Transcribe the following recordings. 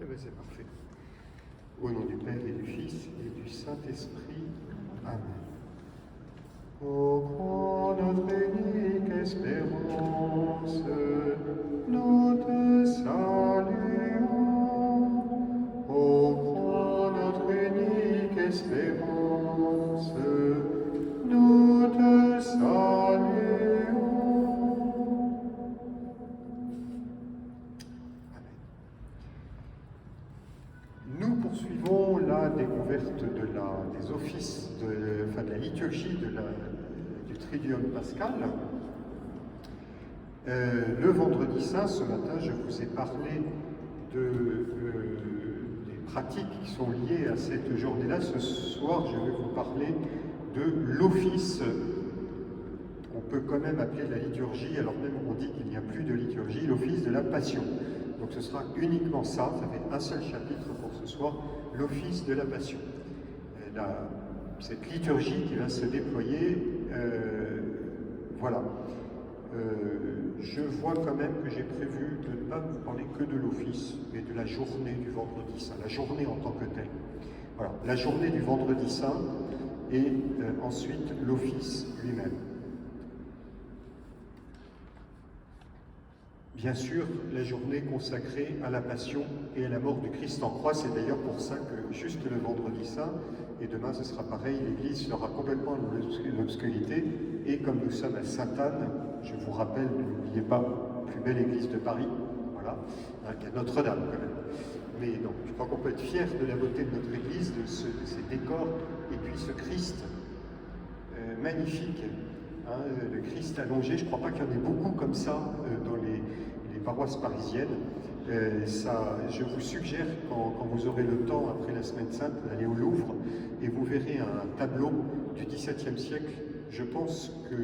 Eh bien, c'est parfait. Au nom du Père et du Fils et du Saint-Esprit. Amen. Ô grand notre unique espérance, nous te saluons. Ô grand notre unique espérance, nous te saluons. Nous poursuivons la découverte des offices, de la liturgie du Triduum pascal. Le vendredi saint, ce matin, je vous ai parlé des pratiques qui sont liées à cette journée-là. Ce soir, je vais vous parler de l'office. On peut quand même appeler la liturgie, alors même on dit qu'il n'y a plus de liturgie, l'office de la Passion. Donc ce sera uniquement ça fait un seul chapitre pour ce soir, l'office de la Passion. Cette liturgie qui va se déployer, voilà. Je vois quand même que j'ai prévu de ne pas vous parler que de l'office, mais de la journée du vendredi saint, la journée en tant que telle. Voilà, la journée du vendredi saint et ensuite l'office lui-même. Bien sûr, la journée consacrée à la Passion et à la mort du Christ en croix, c'est d'ailleurs pour ça que juste le vendredi saint, et demain ce sera pareil, l'Église sera complètement dans l'obscurité, et comme nous sommes à Sainte-Anne, je vous rappelle, n'oubliez pas, plus belle église de Paris, voilà, qu'il y a Notre-Dame quand même. Mais donc, je crois qu'on peut être fier de la beauté de notre église, de ces décors, et puis ce Christ magnifique, hein, le Christ allongé. Je ne crois pas qu'il y en ait beaucoup comme ça dans les paroisses parisiennes. Je vous suggère, quand vous aurez le temps après la Semaine Sainte, d'aller au Louvre et vous verrez un tableau du XVIIe siècle. Je pense que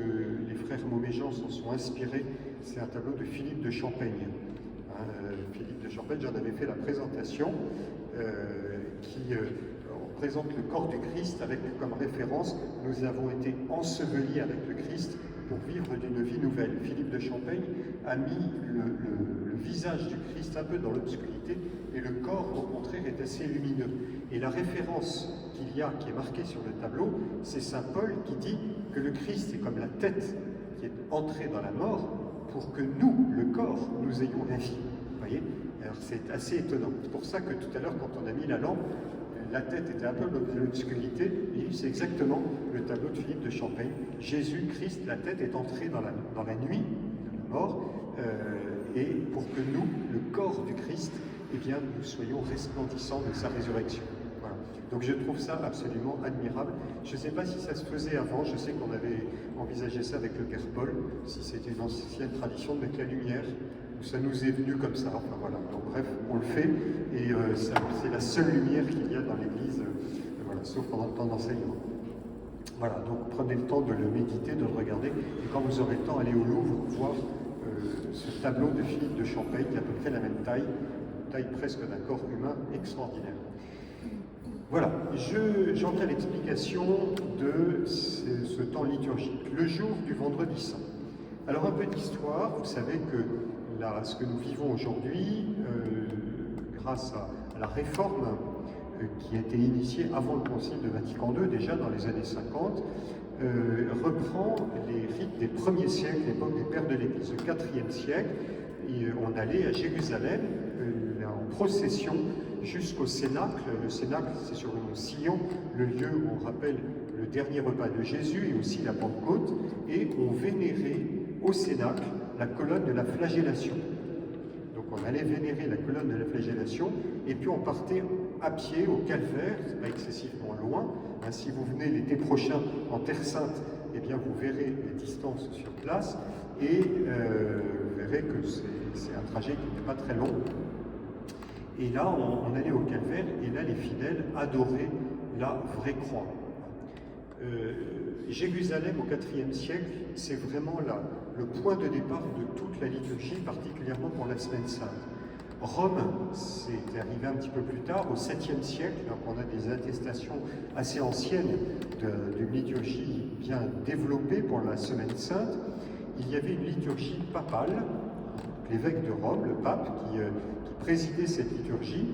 les frères Moméjean s'en sont inspirés. C'est un tableau de Philippe de Champaigne. Philippe de Champaigne, j'en avais fait la présentation, qui présente le corps du Christ avec comme référence « Nous avons été ensevelis avec le Christ pour vivre d'une vie nouvelle ». Philippe de Champaigne a mis le visage du Christ un peu dans l'obscurité et le corps, au contraire, est assez lumineux. Et la référence qu'il y a, qui est marquée sur le tableau, c'est saint Paul qui dit que le Christ est comme la tête qui est entrée dans la mort pour que nous, le corps, nous ayons la vie. Vous voyez? Alors c'est assez étonnant. C'est pour ça que tout à l'heure, quand on a mis la lampe, la tête était un peu dans l'obscurité, et c'est exactement le tableau de Philippe de Champaigne. Jésus-Christ, la tête est entrée dans la nuit de la mort, et pour que nous, le corps du Christ, eh bien, nous soyons resplendissants de sa résurrection. Voilà. Donc je trouve ça absolument admirable. Je ne sais pas si ça se faisait avant, je sais qu'on avait envisagé ça avec le Père Paul, si c'était une ancienne tradition de mettre la lumière, ou ça nous est venu comme ça, enfin voilà. Donc bref, on le fait, et c'est la seule lumière qu'il y a dans l'Église, voilà, sauf pendant le temps d'enseignement. Voilà, donc prenez le temps de le méditer, de le regarder, et quand vous aurez le temps, allez au Louvre voir ce tableau de Philippe de Champaigne, qui a à peu près la même taille, presque d'un corps humain extraordinaire. Voilà, j'entre à l'explication de ce temps liturgique, le jour du vendredi saint. Alors un peu d'histoire, vous savez que ce que nous vivons aujourd'hui, grâce à la réforme qui a été initiée avant le Concile de Vatican II, déjà dans les années 50, reprend les rites des premiers siècles, l'époque des pères de l'Église. Au IVe siècle, on allait à Jérusalem en procession jusqu'au Cénacle. Le Cénacle, c'est sur le mont Sion, le lieu où on rappelle le dernier repas de Jésus et aussi la Pentecôte, et on vénérait au Cénacle la colonne de la flagellation. Donc on allait vénérer la colonne de la flagellation, et puis on partait à pied au Calvaire, c'est pas excessivement loin. Si vous venez l'été prochain en Terre Sainte, eh bien vous verrez les distances sur place, et vous verrez que c'est un trajet qui n'est pas très long. Et là, on allait au Calvaire, et là, les fidèles adoraient la vraie croix. Jérusalem, au IVe siècle, c'est vraiment le point de départ de toute la liturgie, particulièrement pour la Semaine Sainte. Rome, c'est arrivé un petit peu plus tard, au 7e siècle, donc on a des attestations assez anciennes d'une liturgie bien développée pour la Semaine Sainte. Il y avait une liturgie papale, l'évêque de Rome, le pape, qui présidé cette liturgie.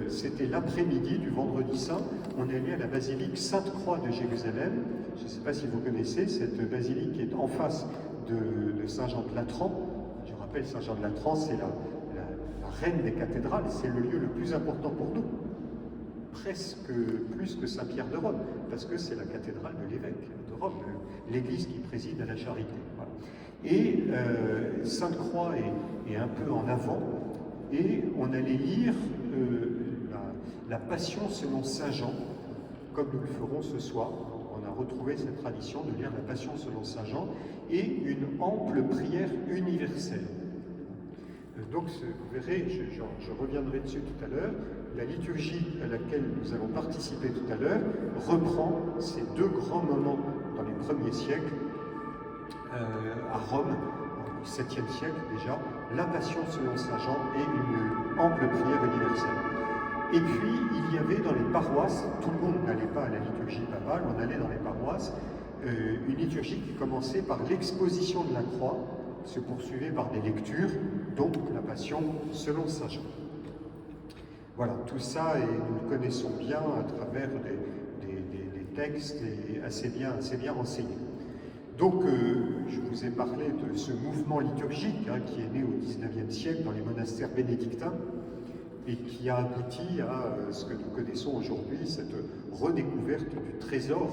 C'était l'après-midi du vendredi saint. On est allé à la basilique Sainte-Croix de Jérusalem. Je ne sais pas si vous connaissez cette basilique qui est en face de Saint-Jean de Latran. Je rappelle, Saint-Jean de Latran, c'est la reine des cathédrales, c'est le lieu le plus important pour nous, presque plus que Saint-Pierre de Rome, parce que c'est la cathédrale de l'évêque de Rome, l'église qui préside à la charité. Voilà. Et Sainte-Croix est un peu en avant, et on allait lire la Passion selon Saint-Jean, comme nous le ferons ce soir. On a retrouvé cette tradition de lire la Passion selon Saint-Jean, et une ample prière universelle. Donc, vous verrez, je reviendrai dessus tout à l'heure, la liturgie à laquelle nous allons participer tout à l'heure reprend ces deux grands moments dans les premiers siècles, à Rome, au 7e siècle déjà, la Passion selon Saint-Jean et une ample prière universelle. Et puis, il y avait dans les paroisses, tout le monde n'allait pas à la liturgie papale, on allait dans les paroisses, une liturgie qui commençait par l'exposition de la croix, se poursuivait par des lectures, donc la Passion selon Saint-Jean. Voilà, tout ça, et nous le connaissons bien à travers des textes et assez bien renseignés. Donc, je vous ai parlé de ce mouvement liturgique qui est né au XIXe siècle dans les monastères bénédictins et qui a abouti à ce que nous connaissons aujourd'hui, cette redécouverte du trésor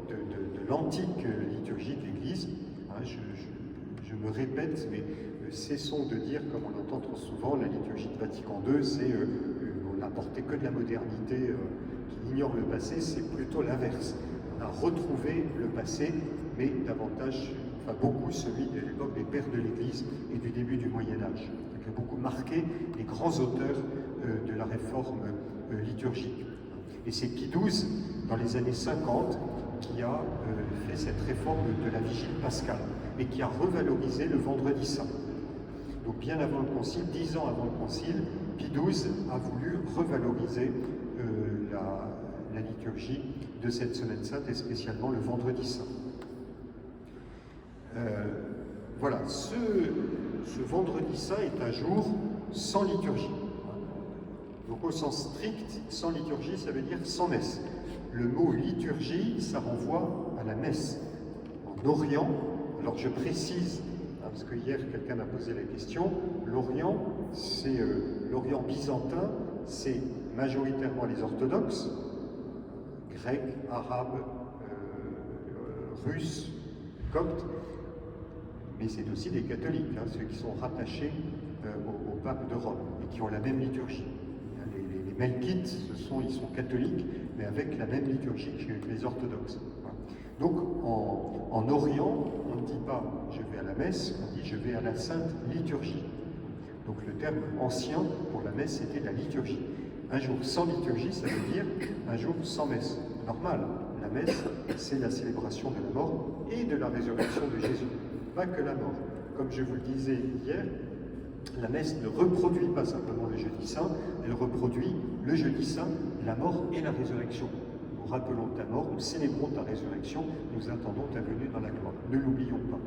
de l'antique liturgie de l'Église. Je me répète, mais cessons de dire, comme on l'entend trop souvent, la liturgie de Vatican II, c'est on n'a apporté que de la modernité qui ignore le passé, c'est plutôt l'inverse. On a retrouvé le passé, mais davantage, enfin beaucoup celui de l'époque des pères de l'Église et du début du Moyen-Âge, qui a beaucoup marqué les grands auteurs de la réforme liturgique. Et c'est Pie XII, dans les années 50, qui a fait cette réforme de la vigile pascale et qui a revalorisé le vendredi saint. Donc bien avant le concile, 10 ans avant le concile, Pie XII a voulu revaloriser la liturgie de cette semaine sainte et spécialement le vendredi saint. Voilà, ce vendredi saint est un jour sans liturgie. Donc au sens strict, sans liturgie, ça veut dire sans messe. Le mot liturgie, ça renvoie à la messe. En Orient, alors je précise, parce que hier quelqu'un m'a posé la question, l'Orient, c'est l'Orient byzantin, c'est majoritairement les orthodoxes, grecs, arabes, russes, coptes, mais c'est aussi des catholiques, ceux qui sont rattachés au pape de Rome et qui ont la même liturgie. Les Melkites, ils sont catholiques, mais avec la même liturgie que les orthodoxes. Voilà. Donc en Orient, on ne dit pas « je vais à la messe », on dit « je vais à la sainte liturgie ». Donc le terme ancien pour la messe, c'était la liturgie. Un jour sans liturgie, ça veut dire un jour sans messe. Normal, la messe, c'est la célébration de la mort et de la résurrection de Jésus, pas que la mort. Comme je vous le disais hier, la messe ne reproduit pas simplement le jeudi saint, elle reproduit le jeudi saint, la mort et la résurrection. Nous rappelons ta mort, nous célébrons ta résurrection, nous attendons ta venue dans la gloire. Ne l'oublions pas.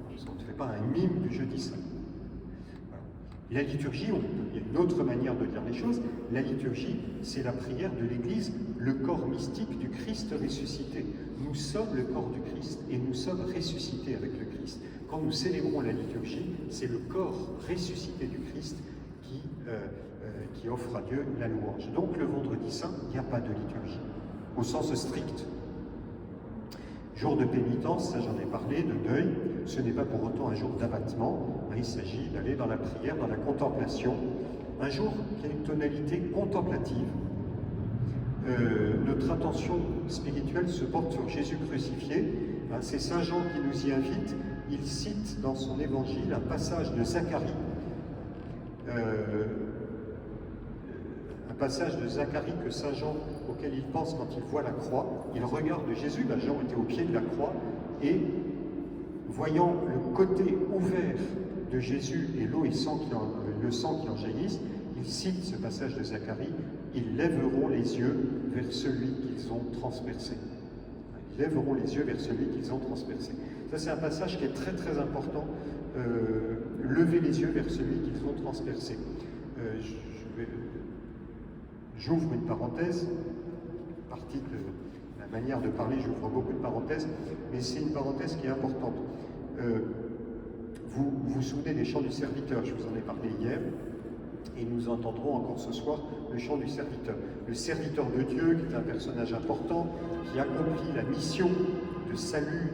Parce qu'on ne fait pas un mime du jeudi saint. Voilà. La liturgie, il y a une autre manière de dire les choses, la liturgie, c'est la prière de l'Église, le corps mystique du Christ ressuscité. Nous sommes le corps du Christ et nous sommes ressuscités avec le Christ. Quand nous célébrons la liturgie, c'est le corps ressuscité du Christ qui offre à Dieu la louange. Donc le vendredi saint, il n'y a pas de liturgie, au sens strict. Jour de pénitence, ça j'en ai parlé, de deuil, ce n'est pas pour autant un jour d'abattement, il s'agit d'aller dans la prière, dans la contemplation, un jour qui a une tonalité contemplative. Notre attention spirituelle se porte sur Jésus crucifié. C'est Saint Jean qui nous y invite. Il cite dans son évangile un passage de Zacharie, que Saint Jean, auquel il pense quand il voit la croix. Il regarde Jésus, Jean était au pied de la croix, et voyant le côté ouvert de Jésus et l'eau et le sang qui en jaillissent, il cite ce passage de Zacharie, « Ils lèveront les yeux vers celui qu'ils ont transpercé. » Ils lèveront les yeux vers celui qu'ils ont transpercé. Ça, c'est un passage qui est très très important. Lever les yeux vers celui qu'ils ont transpercé. j'ouvre une parenthèse, partie de la manière de parler, j'ouvre beaucoup de parenthèses, mais c'est une parenthèse qui est importante. Vous vous souvenez des chants du serviteur, je vous en ai parlé hier, et nous entendrons encore ce soir le chant du serviteur. Le serviteur de Dieu, qui est un personnage important, qui accomplit la mission de salut,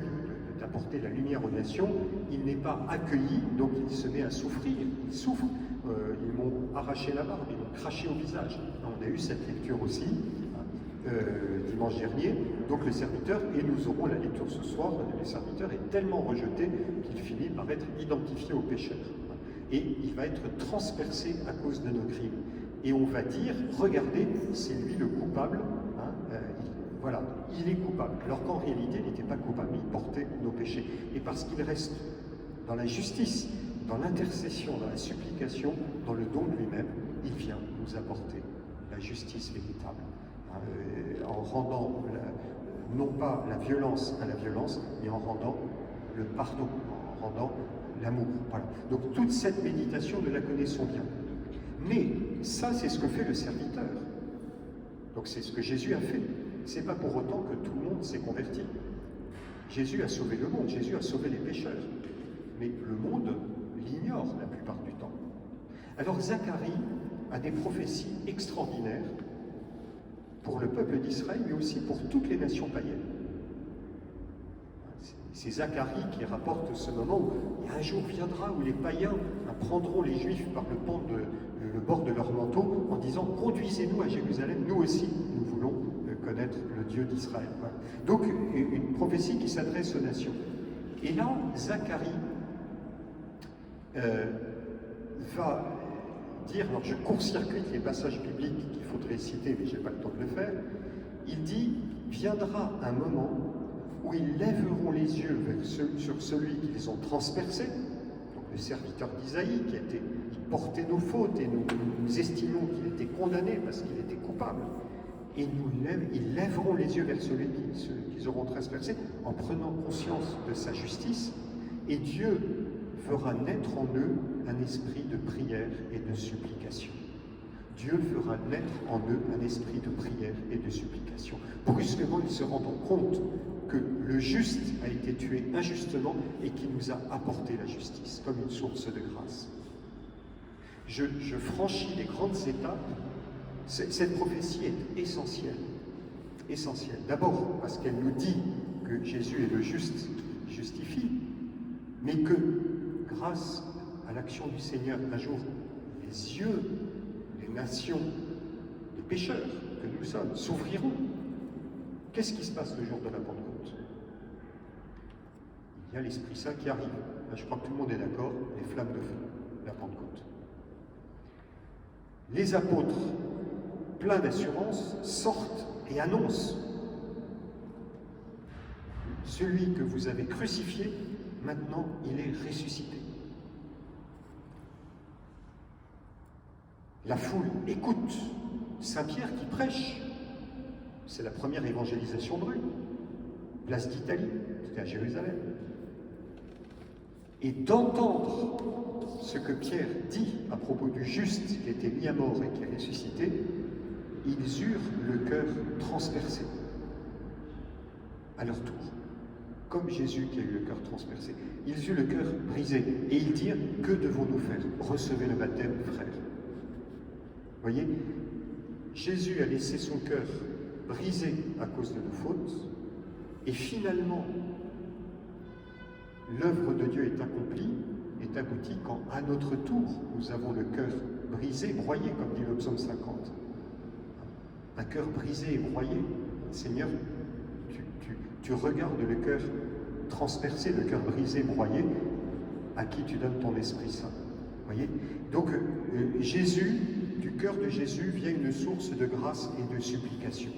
d'apporter la lumière aux nations, il n'est pas accueilli, donc il se met à souffrir, il souffre. Ils m'ont arraché la barbe, ils m'ont craché au visage. On a eu cette lecture aussi, dimanche dernier. Donc le serviteur, et nous aurons la lecture ce soir, le serviteur est tellement rejeté qu'il finit par être identifié au pécheur. Et il va être transpercé à cause de nos crimes. Et on va dire, regardez, c'est lui le coupable, voilà, il est coupable. Alors qu'en réalité, il n'était pas coupable, il portait nos péchés. Et parce qu'il reste dans la justice, dans l'intercession, dans la supplication, dans le don de lui-même, il vient nous apporter la justice véritable, en rendant non pas la violence à la violence, mais en rendant le pardon, en rendant l'amour. Voilà. Donc toute cette méditation, nous la connaissons bien. Mais ça, c'est ce que fait le serviteur. Donc c'est ce que Jésus a fait. C'est pas pour autant que tout le monde s'est converti. Jésus a sauvé le monde, Jésus a sauvé les pécheurs. Mais le monde l'ignore la plupart du temps. Alors Zacharie a des prophéties extraordinaires pour le peuple d'Israël, mais aussi pour toutes les nations païennes. C'est Zacharie qui rapporte ce moment où un jour viendra où les païens prendront les Juifs par le bord de leur manteau en disant « Conduisez-nous à Jérusalem, nous aussi, nous voulons connaître le Dieu d'Israël. » Donc, une prophétie qui s'adresse aux nations. Et là, Zacharie va dire, alors je court-circuite les passages bibliques qu'il faudrait citer, mais je n'ai pas le temps de le faire, il dit « Viendra un moment où ils lèveront les yeux sur celui qu'ils ont transpercé, donc le serviteur d'Isaïe qui portait nos fautes et nous estimons qu'il était condamné parce qu'il était coupable. Et ils lèveront les yeux vers celui qu'ils auront transpercé en prenant conscience de sa justice, et Dieu fera naître en eux un esprit de prière et de supplication. Dieu fera naître en eux un esprit de prière et de supplication. Brusquement, ils se rendront compte que le juste a été tué injustement et qu'il nous a apporté la justice comme une source de grâce. Je franchis les grandes étapes. Cette prophétie est essentielle. Essentielle. D'abord parce qu'elle nous dit que Jésus est le juste, justifie, mais que grâce à l'action du Seigneur, un jour, les yeux des nations, des pécheurs que nous sommes, s'ouvriront. Qu'est-ce qui se passe le jour de la Pentecôte? Il y a l'Esprit Saint qui arrive. Là, je crois que tout le monde est d'accord, les flammes de feu, la Pentecôte. Les apôtres, pleins d'assurance, sortent et annoncent: celui que vous avez crucifié, maintenant il est ressuscité. La foule écoute Saint Pierre qui prêche. C'est la première évangélisation de rue. Place d'Italie, c'était à Jérusalem. Et d'entendre ce que Pierre dit à propos du juste qui a été mis à mort et qui est ressuscité, ils eurent le cœur transpercé à leur tour, comme Jésus qui a eu le cœur transpercé. Ils eurent le cœur brisé et ils dirent: que devons-nous faire? Recevez le baptême, frères. Vous voyez, Jésus a laissé son cœur brisé à cause de nos fautes, et finalement, l'œuvre de Dieu est accomplie, est aboutie quand, à notre tour, nous avons le cœur brisé, broyé, comme dit le psaume 50. Un cœur brisé et broyé. Seigneur, tu regardes le cœur transpercé, le cœur brisé, broyé, à qui tu donnes ton Esprit Saint. Voyez? Donc, Jésus, du cœur de Jésus, vient une source de grâce et de supplication.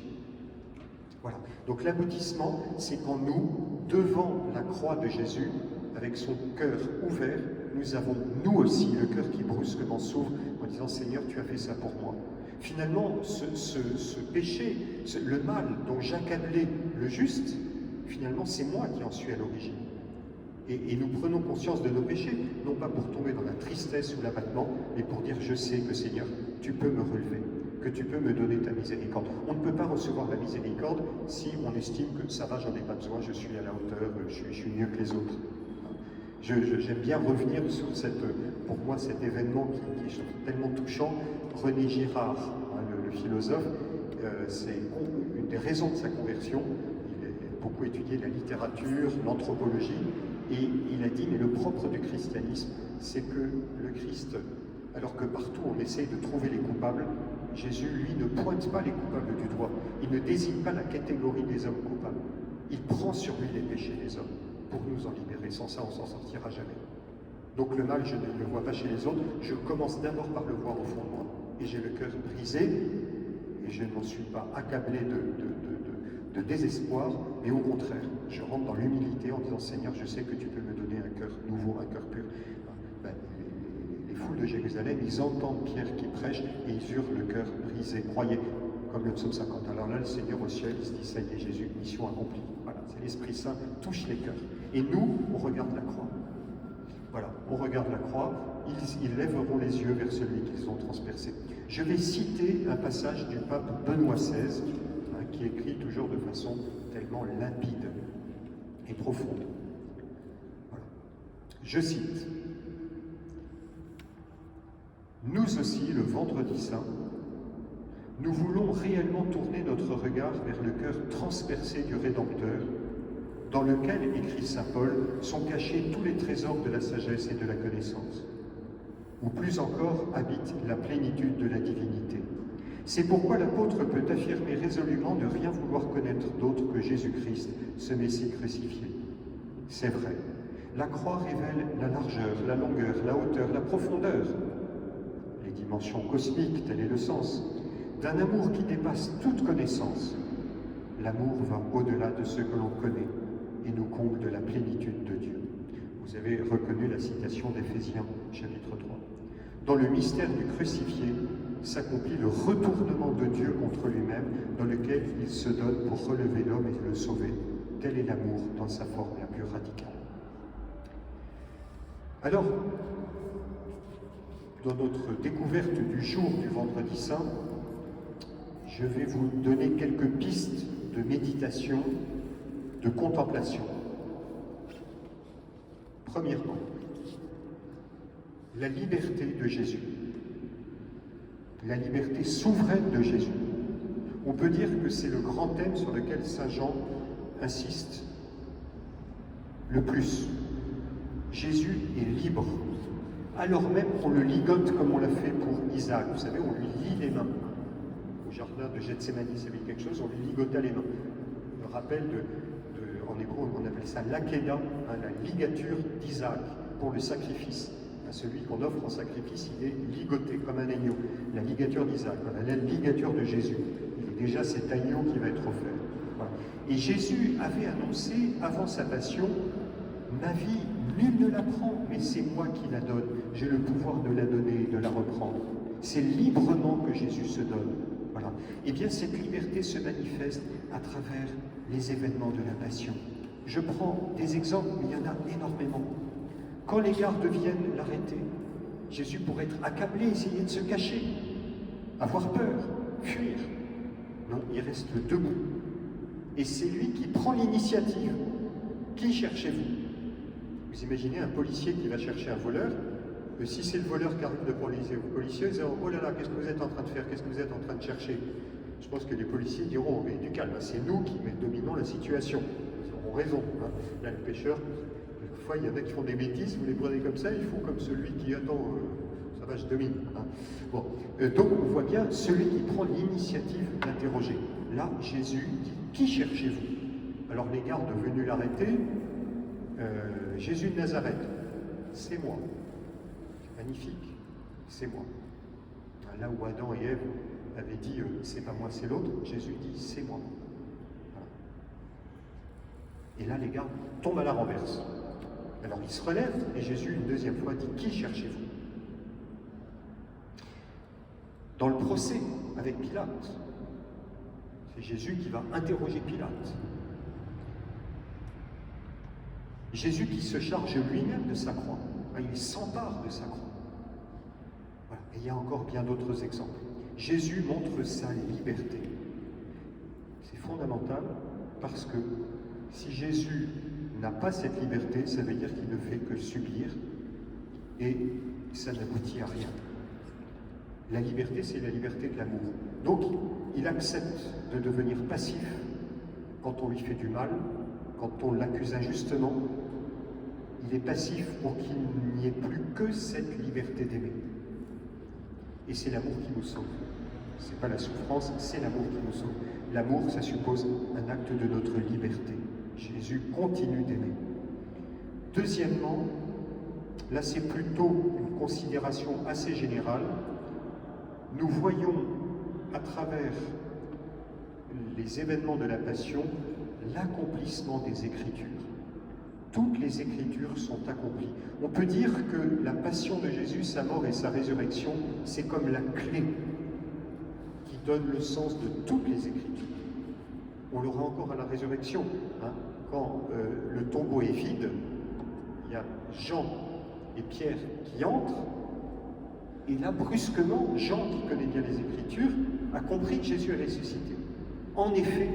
Voilà. Donc l'aboutissement, c'est quand nous, devant la croix de Jésus, avec son cœur ouvert, nous avons, nous aussi, le cœur qui brusquement s'ouvre en disant: Seigneur, tu as fait ça pour moi. Finalement, ce péché, le mal dont j'accablais le juste, finalement, c'est moi qui en suis à l'origine. Et nous prenons conscience de nos péchés, non pas pour tomber dans la tristesse ou l'abattement, mais pour dire je sais que Seigneur, tu peux me relever, que tu peux me donner ta miséricorde. On ne peut pas recevoir la miséricorde si on estime que ça va, j'en ai pas besoin, je suis à la hauteur, je suis mieux que les autres. J'aime bien revenir sur pour moi cet événement qui est tellement touchant. René Girard, le philosophe, c'est une des raisons de sa conversion. Il a beaucoup étudié la littérature, l'anthropologie, et il a dit, mais le propre du christianisme, c'est que le Christ, alors que partout on essaye de trouver les coupables, Jésus, lui, ne pointe pas les coupables du doigt. Il ne désigne pas la catégorie des hommes coupables. Il prend sur lui les péchés des hommes pour nous en libérer. Sans ça, on s'en sortira jamais. Donc le mal, je ne le vois pas chez les autres. Je commence d'abord par le voir au fond de moi. Et j'ai le cœur brisé, et je n'en suis pas accablé de désespoir, mais au contraire, je rentre dans l'humilité en disant, Seigneur, je sais que tu peux me donner un cœur nouveau, un cœur pur. Les foules de Jérusalem, ils entendent Pierre qui prêche, et ils eurent le cœur brisé. Croyez, comme le psaume 50. Alors là, le Seigneur au ciel, il se dit, ça y est, Jésus, mission accomplie. Voilà, c'est l'Esprit Saint, touche les cœurs. Et nous, on regarde la croix. Voilà, on regarde la croix, ils lèveront les yeux vers celui qu'ils ont transpercé. Je vais citer un passage du pape Benoît XVI, qui écrit toujours de façon tellement limpide et profonde. Voilà. Je cite. Nous aussi, le vendredi saint, nous voulons réellement tourner notre regard vers le cœur transpercé du Rédempteur, dans lequel, écrit saint Paul, sont cachés tous les trésors de la sagesse et de la connaissance, ou plus encore habite la plénitude de la divinité. C'est pourquoi l'apôtre peut affirmer résolument de rien vouloir connaître d'autre que Jésus-Christ, ce Messie crucifié. C'est vrai, la croix révèle la largeur, la longueur, la hauteur, la profondeur, les dimensions cosmiques, tel est le sens, d'un amour qui dépasse toute connaissance. L'amour va au-delà de ce que l'on connaît et nous comble de la plénitude de Dieu. Vous avez reconnu la citation d'Éphésiens, chapitre 3. Dans le mystère du crucifié s'accomplit le retournement de Dieu contre lui-même, dans lequel il se donne pour relever l'homme et le sauver. Tel est l'amour dans sa forme la plus radicale. Alors, dans notre découverte du jour du Vendredi Saint, je vais vous donner quelques pistes de méditation, de contemplation. Premièrement, la liberté de Jésus. La liberté souveraine de Jésus. On peut dire que c'est le grand thème sur lequel saint Jean insiste le plus. Jésus est libre, alors même qu'on le ligote comme on l'a fait pour Isaac. Vous savez, on lui lie les mains. Au jardin de Gethsémani, ça veut dire quelque chose, on lui ligota les mains. Le rappel en hébreu, on appelle ça l'Akéda, la ligature d'Isaac pour le sacrifice. Celui qu'on offre en sacrifice, il est ligoté comme un agneau. La ligature d'Isaac, voilà, la ligature de Jésus. Il est déjà cet agneau qui va être offert. Voilà. Et Jésus avait annoncé, avant sa passion, « Ma vie, nul ne la prend, mais c'est moi qui la donne. J'ai le pouvoir de la donner et de la reprendre. » C'est librement que Jésus se donne. Voilà. Et bien, cette liberté se manifeste à travers les événements de la passion. Je prends des exemples, mais il y en a énormément. Quand les gardes viennent l'arrêter, Jésus pourrait être accablé, essayer de se cacher, avoir peur, fuir. Non, il reste debout. Et c'est lui qui prend l'initiative. Qui cherchez-vous? Vous imaginez un policier qui va chercher un voleur, si c'est le voleur qui arrive devant les policiers, ils diront « Oh là là, qu'est-ce que vous êtes en train de faire? Qu'est-ce que vous êtes en train de chercher ?» Je pense que les policiers diront « Mais du calme, c'est nous qui dominons la situation. » Ils auront raison. Hein. Là, le pêcheur, quelquefois, il y en a qui font des bêtises, vous les prenez comme ça, ils font comme celui qui attend, ça va, je domine. Hein. Bon. Donc, on voit bien celui qui prend l'initiative d'interroger. Là, Jésus dit « Qui cherchez-vous » Alors, les gardes venus l'arrêter, Jésus de Nazareth, c'est moi. Magnifique, c'est moi. Là où Adam et Ève avaient dit c'est pas moi, c'est l'autre, Jésus dit c'est moi. Voilà. Et là, les gardes tombent à la renverse. Alors ils se relèvent et Jésus, une deuxième fois, dit qui cherchez-vous? Dans le procès avec Pilate, c'est Jésus qui va interroger Pilate. Jésus qui se charge lui-même de sa croix. Il s'empare de sa croix. Voilà. Et il y a encore bien d'autres exemples. Jésus montre sa liberté. C'est fondamental parce que si Jésus n'a pas cette liberté, ça veut dire qu'il ne fait que subir et ça n'aboutit à rien. La liberté, c'est la liberté de l'amour. Donc, il accepte de devenir passif quand on lui fait du mal, quand on l'accuse injustement. Il est passif pour qu'il n'y ait plus que cette liberté d'aimer. Et c'est l'amour qui nous sauve. Ce n'est pas la souffrance, c'est l'amour qui nous sauve. L'amour, ça suppose un acte de notre liberté. Jésus continue d'aimer. Deuxièmement, là c'est plutôt une considération assez générale. Nous voyons à travers les événements de la Passion l'accomplissement des Écritures. Toutes les Écritures sont accomplies. On peut dire que la Passion de Jésus, sa mort et sa résurrection, c'est comme la clé qui donne le sens de toutes les Écritures. On l'aura encore à la résurrection. Quand le tombeau est vide, il y a Jean et Pierre qui entrent, et là, brusquement, Jean, qui connaît bien les Écritures, a compris que Jésus est ressuscité. En effet,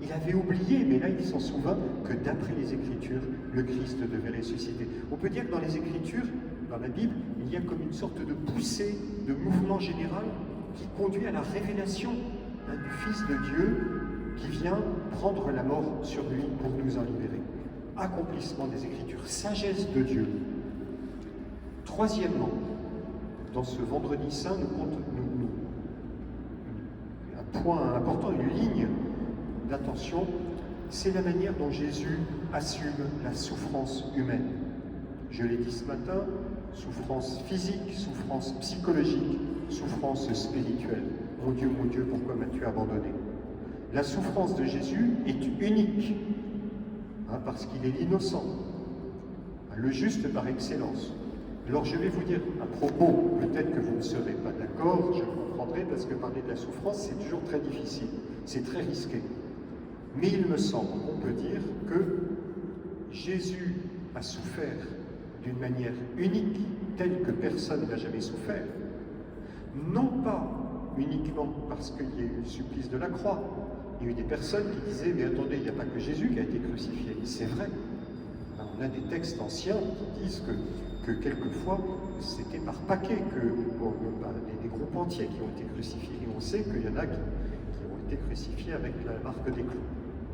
il avait oublié, mais là il s'en souvint, que d'après les Écritures, le Christ devait ressusciter. On peut dire que dans les Écritures, dans la Bible, il y a comme une sorte de poussée, de mouvement général qui conduit à la révélation du Fils de Dieu qui vient prendre la mort sur lui pour nous en libérer. Accomplissement des Écritures, sagesse de Dieu. Troisièmement, dans ce vendredi saint, un point important, une ligne d'attention, c'est la manière dont Jésus assume la souffrance humaine. Je l'ai dit ce matin, souffrance physique, souffrance psychologique, souffrance spirituelle. Mon Dieu, pourquoi m'as-tu abandonné? La souffrance de Jésus est unique, parce qu'il est l'innocent, le juste par excellence. Alors je vais vous dire à propos, peut-être que vous ne serez pas d'accord, je comprendrai, parce que parler de la souffrance, c'est toujours très difficile, c'est très risqué. Mais il me semble qu'on peut dire que Jésus a souffert d'une manière unique, telle que personne n'a jamais souffert, non pas uniquement parce qu'il y a eu le supplice de la croix. Il y a eu des personnes qui disaient « Mais attendez, il n'y a pas que Jésus qui a été crucifié. » C'est vrai. On a des textes anciens qui disent que quelquefois, c'était par paquet, des groupes entiers qui ont été crucifiés. Et on sait qu'il y en a qui ont été crucifiés avec la marque des clous.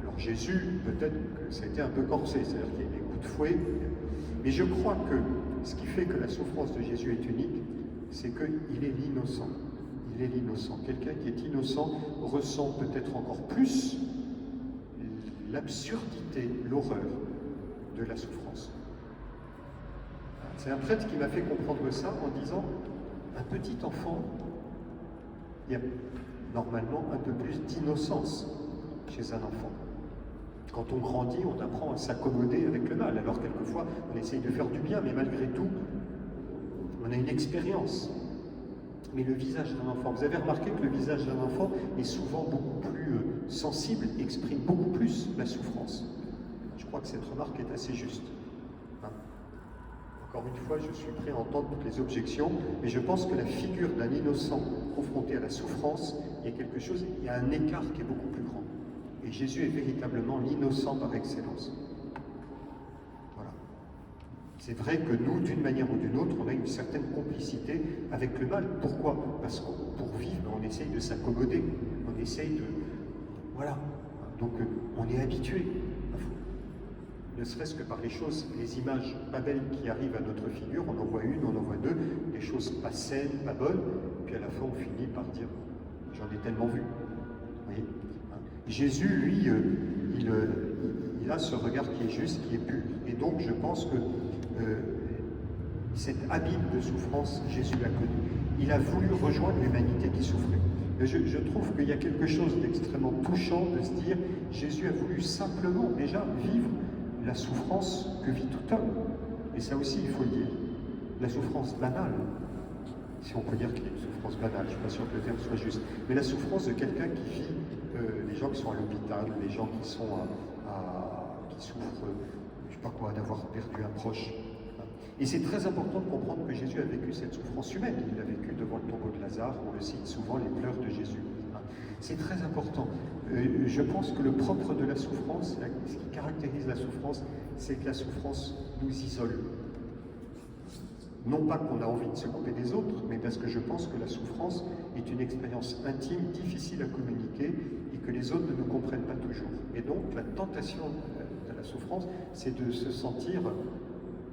Alors Jésus, peut-être que ça a été un peu corsé, c'est-à-dire qu'il y a des coups de fouet. Mais je crois que ce qui fait que la souffrance de Jésus est unique, c'est qu'il est l'innocent. Il est l'innocent. Quelqu'un qui est innocent ressent peut-être encore plus l'absurdité, l'horreur de la souffrance. C'est un prêtre qui m'a fait comprendre ça en disant un petit enfant, il y a normalement un peu plus d'innocence chez un enfant. Quand on grandit, on apprend à s'accommoder avec le mal. Alors quelquefois, on essaye de faire du bien, mais malgré tout, on a une expérience. Mais le visage d'un enfant, vous avez remarqué que le visage d'un enfant est souvent beaucoup plus sensible, exprime beaucoup plus la souffrance. Je crois que cette remarque est assez juste. Encore une fois, je suis prêt à entendre toutes les objections, mais je pense que la figure d'un innocent confronté à la souffrance, il y a un écart qui est beaucoup plus grand. Et Jésus est véritablement l'innocent par excellence. Voilà. C'est vrai que nous, d'une manière ou d'une autre, on a une certaine complicité avec le mal. Pourquoi? Parce que pour vivre, on essaye de s'accommoder. On essaye de... Voilà. Donc, on est habitué. Ne serait-ce que par les choses, les images pas belles qui arrivent à notre figure, on en voit une, on en voit deux, des choses pas saines, pas bonnes, puis à la fin on finit par dire « j'en ai tellement vu ». Vous voyez ? Jésus, lui, il a ce regard qui est juste, qui est pur. Et donc je pense que cet abîme de souffrance, Jésus l'a connu. Il a voulu rejoindre l'humanité qui souffrait. Je trouve qu'il y a quelque chose d'extrêmement touchant de se dire Jésus a voulu simplement déjà vivre la souffrance que vit tout homme. Et ça aussi, il faut le dire. La souffrance banale, si on peut dire qu'il y a une souffrance banale, je ne suis pas sûr que le terme soit juste, mais la souffrance de quelqu'un qui vit, les gens qui sont à l'hôpital, les gens qui sont qui souffrent je sais pas quoi, d'avoir perdu un proche. Et c'est très important de comprendre que Jésus a vécu cette souffrance humaine. Il a vécu devant le tombeau de Lazare, on le cite souvent, les pleurs de Jésus. C'est très important. Je pense que le propre de la souffrance, ce qui caractérise la souffrance, c'est que la souffrance nous isole. Non pas qu'on a envie de se couper des autres, mais parce que je pense que la souffrance est une expérience intime, difficile à communiquer, et que les autres ne nous comprennent pas toujours. Et donc, la tentation de la souffrance, c'est de se sentir,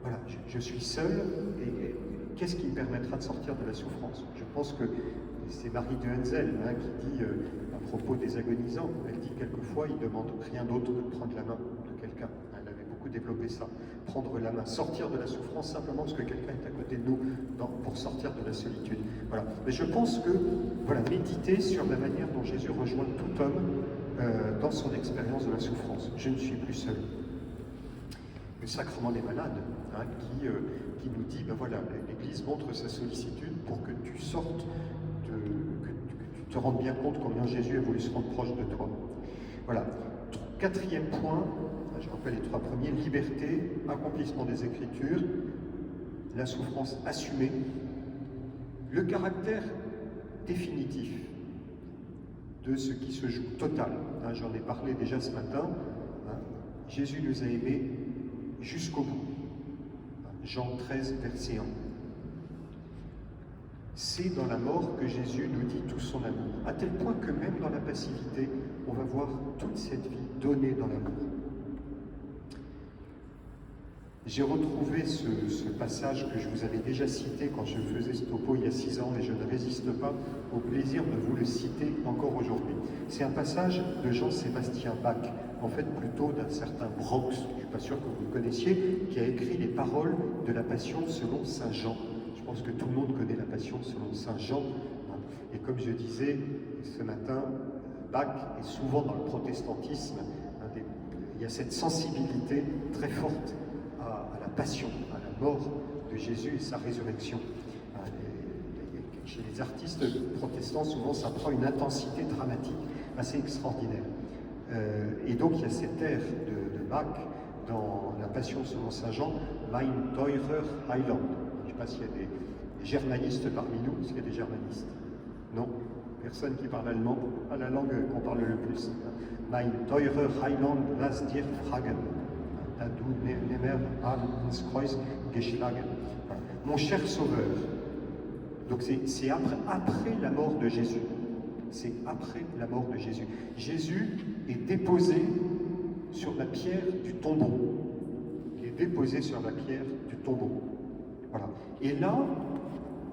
voilà, je suis seul, et qu'est-ce qui me permettra de sortir de la souffrance? Je pense que c'est Marie de Henzel qui dit, à propos des agonisants, elle dit quelquefois, il ne demande rien d'autre que de prendre la main de quelqu'un. Elle avait beaucoup développé ça. Prendre la main, sortir de la souffrance simplement parce que quelqu'un est à côté de nous pour sortir de la solitude. Voilà. Mais je pense que, voilà, méditer sur la manière dont Jésus rejoint tout homme dans son expérience de la souffrance. Je ne suis plus seul. Le sacrement des malades, qui nous dit, ben voilà, l'Église montre sa sollicitude pour que tu sortes, que tu te rendes bien compte combien Jésus a voulu se rendre proche de toi. Voilà. Quatrième point, je rappelle les trois premiers: liberté, accomplissement des Écritures, la souffrance assumée, le caractère définitif de ce qui se joue, total. J'en ai parlé déjà ce matin. Jésus nous a aimés jusqu'au bout. Jean 13, verset 1. C'est dans la mort que Jésus nous dit tout son amour, à tel point que même dans la passivité, on va voir toute cette vie donnée dans l'amour. J'ai retrouvé ce passage que je vous avais déjà cité quand je faisais ce topo il y a 6 ans, et je ne résiste pas au plaisir de vous le citer encore aujourd'hui. C'est un passage de Jean-Sébastien Bach, en fait plutôt d'un certain Brox, je ne suis pas sûr que vous le connaissiez, qui a écrit les paroles de la Passion selon Saint Jean. Je pense que tout le monde connaît la Passion selon Saint Jean. Et comme je disais ce matin, Bach est souvent dans le protestantisme. Il y a cette sensibilité très forte à la passion, à la mort de Jésus et sa résurrection. Chez les artistes protestants, souvent, ça prend une intensité dramatique assez extraordinaire. Et donc, il y a cet air de Bach dans la Passion selon Saint Jean, Mein teurer Heiland. Je ne sais pas s'il y a des germanistes parmi nous. Est-ce qu'il y a des germanistes? Non? Personne qui parle allemand? Pas la langue qu'on parle le plus. Mein teurer Heiland, lass dir fragen. Da du nimmer ans Kreuz geschlagen. Mon cher Sauveur. Donc c'est après la mort de Jésus. C'est après la mort de Jésus. Jésus est déposé sur la pierre du tombeau. Il est déposé sur la pierre du tombeau. Voilà. Et là,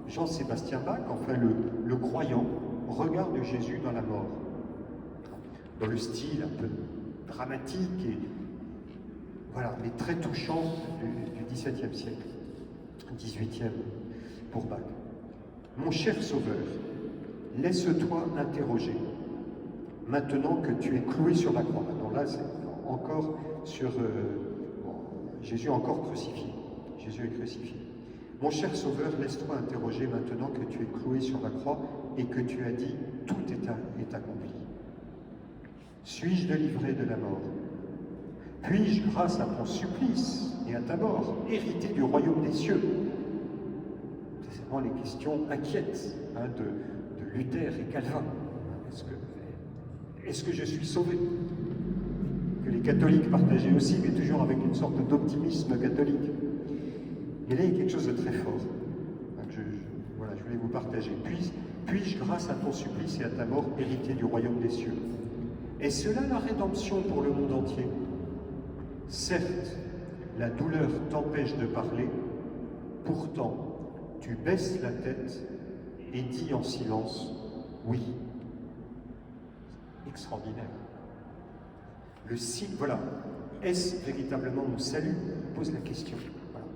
Jean-Sébastien Bach, enfin le croyant, regarde Jésus dans la mort. Dans le style un peu dramatique et voilà, mais très touchant du XVIIe siècle, XVIIIe pour Bach. Mon cher Sauveur, laisse-toi interroger, maintenant que tu es cloué sur la croix. Donc là, c'est encore sur Jésus encore crucifié. Jésus est crucifié. Mon cher Sauveur, laisse-toi interroger maintenant que tu es cloué sur la croix et que tu as dit « tout est accompli ». Suis-je délivré de la mort? Puis-je, grâce à ton supplice et à ta mort, hériter du royaume des cieux? C'est vraiment les questions inquiètes de Luther et Calvin. Est-ce que je suis sauvé? Que les catholiques partageaient aussi, mais toujours avec une sorte d'optimisme catholique. Mais là, il y a quelque chose de très fort. Voilà, je voulais vous partager. Puis-je, grâce à ton supplice et à ta mort, hériter du royaume des cieux? Est cela la rédemption pour le monde entier? Certes, la douleur t'empêche de parler, pourtant, tu baisses la tête et dis en silence « oui ». Extraordinaire. Le signe, voilà, est-ce véritablement mon salut? Pose la question. Voilà.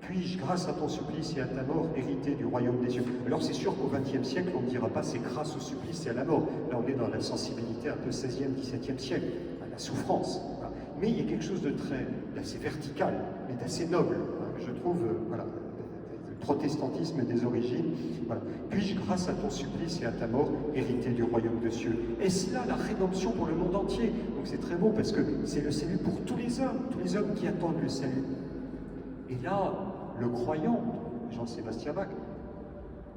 Puis-je, grâce à ton supplice et à ta mort, hériter du royaume des cieux? Alors c'est sûr qu'au XXe siècle, on ne dira pas c'est grâce au supplice et à la mort. Là, on est dans la sensibilité un peu 16e, 17e siècle, à la souffrance. Voilà. Mais il y a quelque chose d'assez vertical, mais d'assez noble, je trouve, voilà, protestantisme des origines. Voilà. Puis-je, grâce à ton supplice et à ta mort, hériter du royaume de cieux? Est-ce là la rédemption pour le monde entier? Donc c'est très beau parce que c'est le salut pour tous les hommes qui attendent le salut. Et là, le croyant, Jean-Sébastien Bach,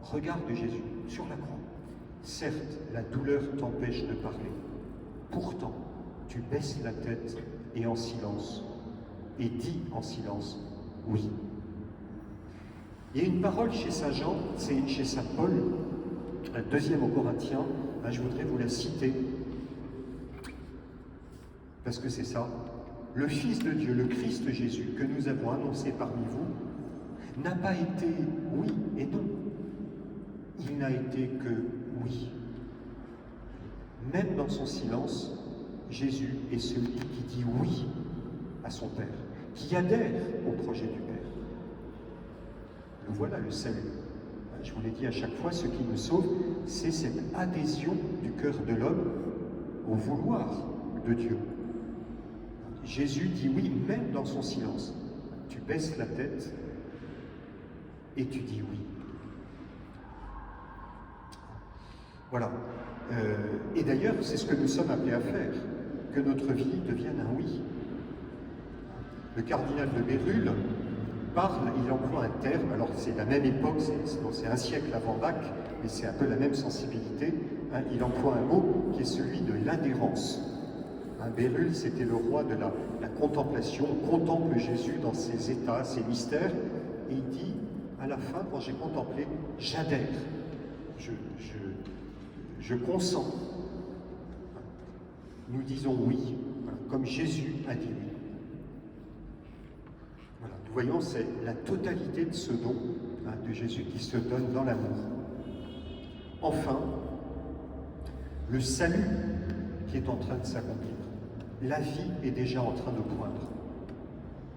regarde Jésus sur la croix. Certes, la douleur t'empêche de parler. Pourtant, tu baisses la tête et en silence, et dis en silence, oui. Il y a une parole chez Saint Jean, c'est chez Saint Paul, deuxième aux Corinthiens, je voudrais vous la citer, parce que c'est ça. Le Fils de Dieu, le Christ Jésus, que nous avons annoncé parmi vous, n'a pas été oui et non. Il n'a été que oui. Même dans son silence, Jésus est celui qui dit oui à son Père, qui adhère au projet du Père. Le voilà, le salut. Je vous l'ai dit à chaque fois, ce qui nous sauve, c'est cette adhésion du cœur de l'homme au vouloir de Dieu. Jésus dit oui, même dans son silence. Tu baisses la tête et tu dis oui. Voilà. Et d'ailleurs, c'est ce que nous sommes appelés à faire, que notre vie devienne un oui. Le cardinal de Bérulle parle, il emploie un terme, alors c'est la même époque, c'est un siècle avant Bach, mais c'est un peu la même sensibilité. Il emploie un mot qui est celui de l'adhérence. Bérulle, c'était le roi de la contemplation, on contemple Jésus dans ses états, ses mystères, et il dit, à la fin, quand j'ai contemplé, j'adhère, je consens. Nous disons oui, comme Jésus a dit oui. Voilà, nous voyons, c'est la totalité de ce don de Jésus qui se donne dans l'amour. Enfin, le salut qui est en train de s'accomplir. La vie est déjà en train de poindre.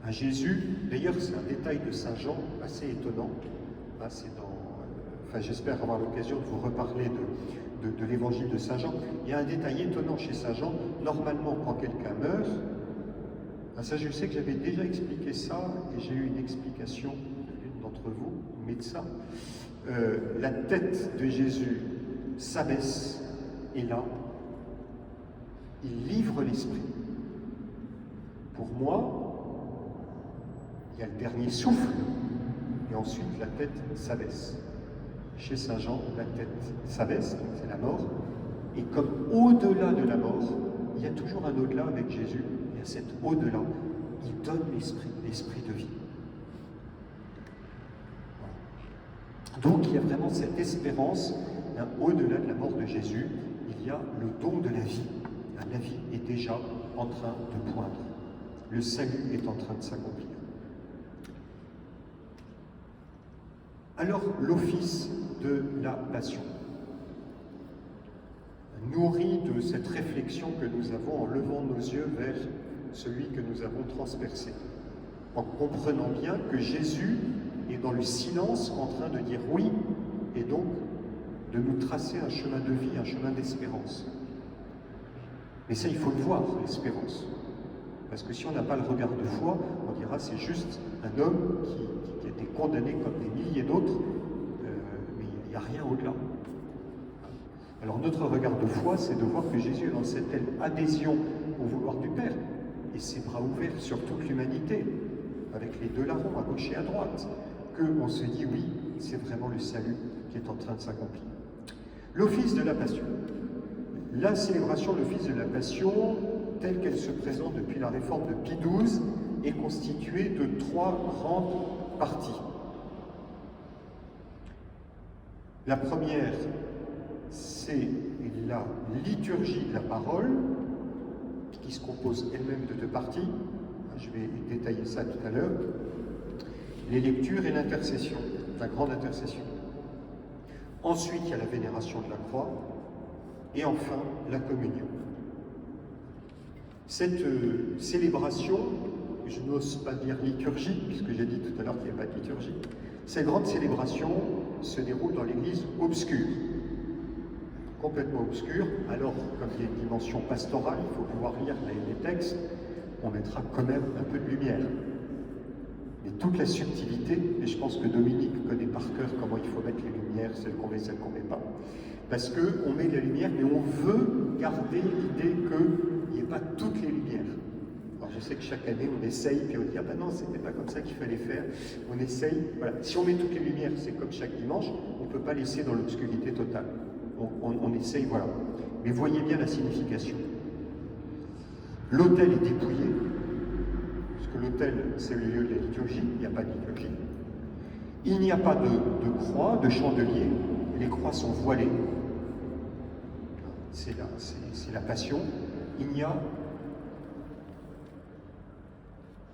Jésus, d'ailleurs c'est un détail de Saint Jean assez étonnant, j'espère avoir l'occasion de vous reparler de l'évangile de Saint Jean. Il y a un détail étonnant chez Saint Jean. Normalement, quand quelqu'un meurt, ça je sais que j'avais déjà expliqué ça, et j'ai eu une explication de l'une d'entre vous, médecin. La tête de Jésus s'abaisse, et là, il livre l'esprit. Pour moi, il y a le dernier souffle, et ensuite la tête s'abaisse. Chez Saint Jean, la tête s'abaisse, c'est la mort, et comme au-delà de la mort, il y a toujours un au-delà avec Jésus, il y a cet au-delà, il donne l'esprit de vie. Voilà. Donc il y a vraiment cette espérance, au-delà de la mort de Jésus, il y a le don de la vie. La vie est déjà en train de poindre. Le salut est en train de s'accomplir. Alors, l'office de la passion, nourri de cette réflexion que nous avons en levant nos yeux vers celui que nous avons transpercé, en comprenant bien que Jésus est dans le silence en train de dire oui, et donc de nous tracer un chemin de vie, un chemin d'espérance. Mais ça, il faut le voir, l'espérance. Parce que si on n'a pas le regard de foi, on dira c'est juste un homme qui a été condamné comme des milliers d'autres, mais il n'y a rien au-delà. Alors notre regard de foi, c'est de voir que Jésus est dans cette telle adhésion au vouloir du Père, et ses bras ouverts sur toute l'humanité, avec les deux larrons à gauche et à droite, qu'on se dit oui, c'est vraiment le salut qui est en train de s'accomplir. L'office de la Passion. La célébration de l'office de la Passion, telle qu'elle se présente depuis la réforme de Pie XII, est constituée de 3 grandes parties. La première, c'est la liturgie de la parole, qui se compose elle-même de 2 parties. Je vais détailler ça tout à l'heure. Les lectures et l'intercession, la grande intercession. Ensuite, il y a la vénération de la croix. Et enfin, la communion. Cette célébration, je n'ose pas dire liturgie, puisque j'ai dit tout à l'heure qu'il n'y avait pas de liturgie, cette grande célébration se déroule dans l'église obscure, complètement obscure. Alors, comme il y a une dimension pastorale, il faut pouvoir lire les textes, on mettra quand même un peu de lumière. Mais toute la subtilité, et je pense que Dominique connaît par cœur comment il faut mettre les lumières, celles qu'on met, celles qu'on ne met pas. Parce qu'on met la lumière, mais on veut garder l'idée qu'il n'y ait pas toutes les lumières. Alors je sais que chaque année on essaye, puis on dit ah ben non, c'était pas comme ça qu'il fallait faire. On essaye, voilà. Si on met toutes les lumières, c'est comme chaque dimanche, on ne peut pas laisser dans l'obscurité totale. On essaye, voilà. Mais voyez bien la signification. L'autel est dépouillé, parce que l'autel c'est le lieu de la liturgie, il n'y a pas de liturgie. Il n'y a pas de croix, de chandelier, les croix sont voilées. C'est la passion. Il n'y a...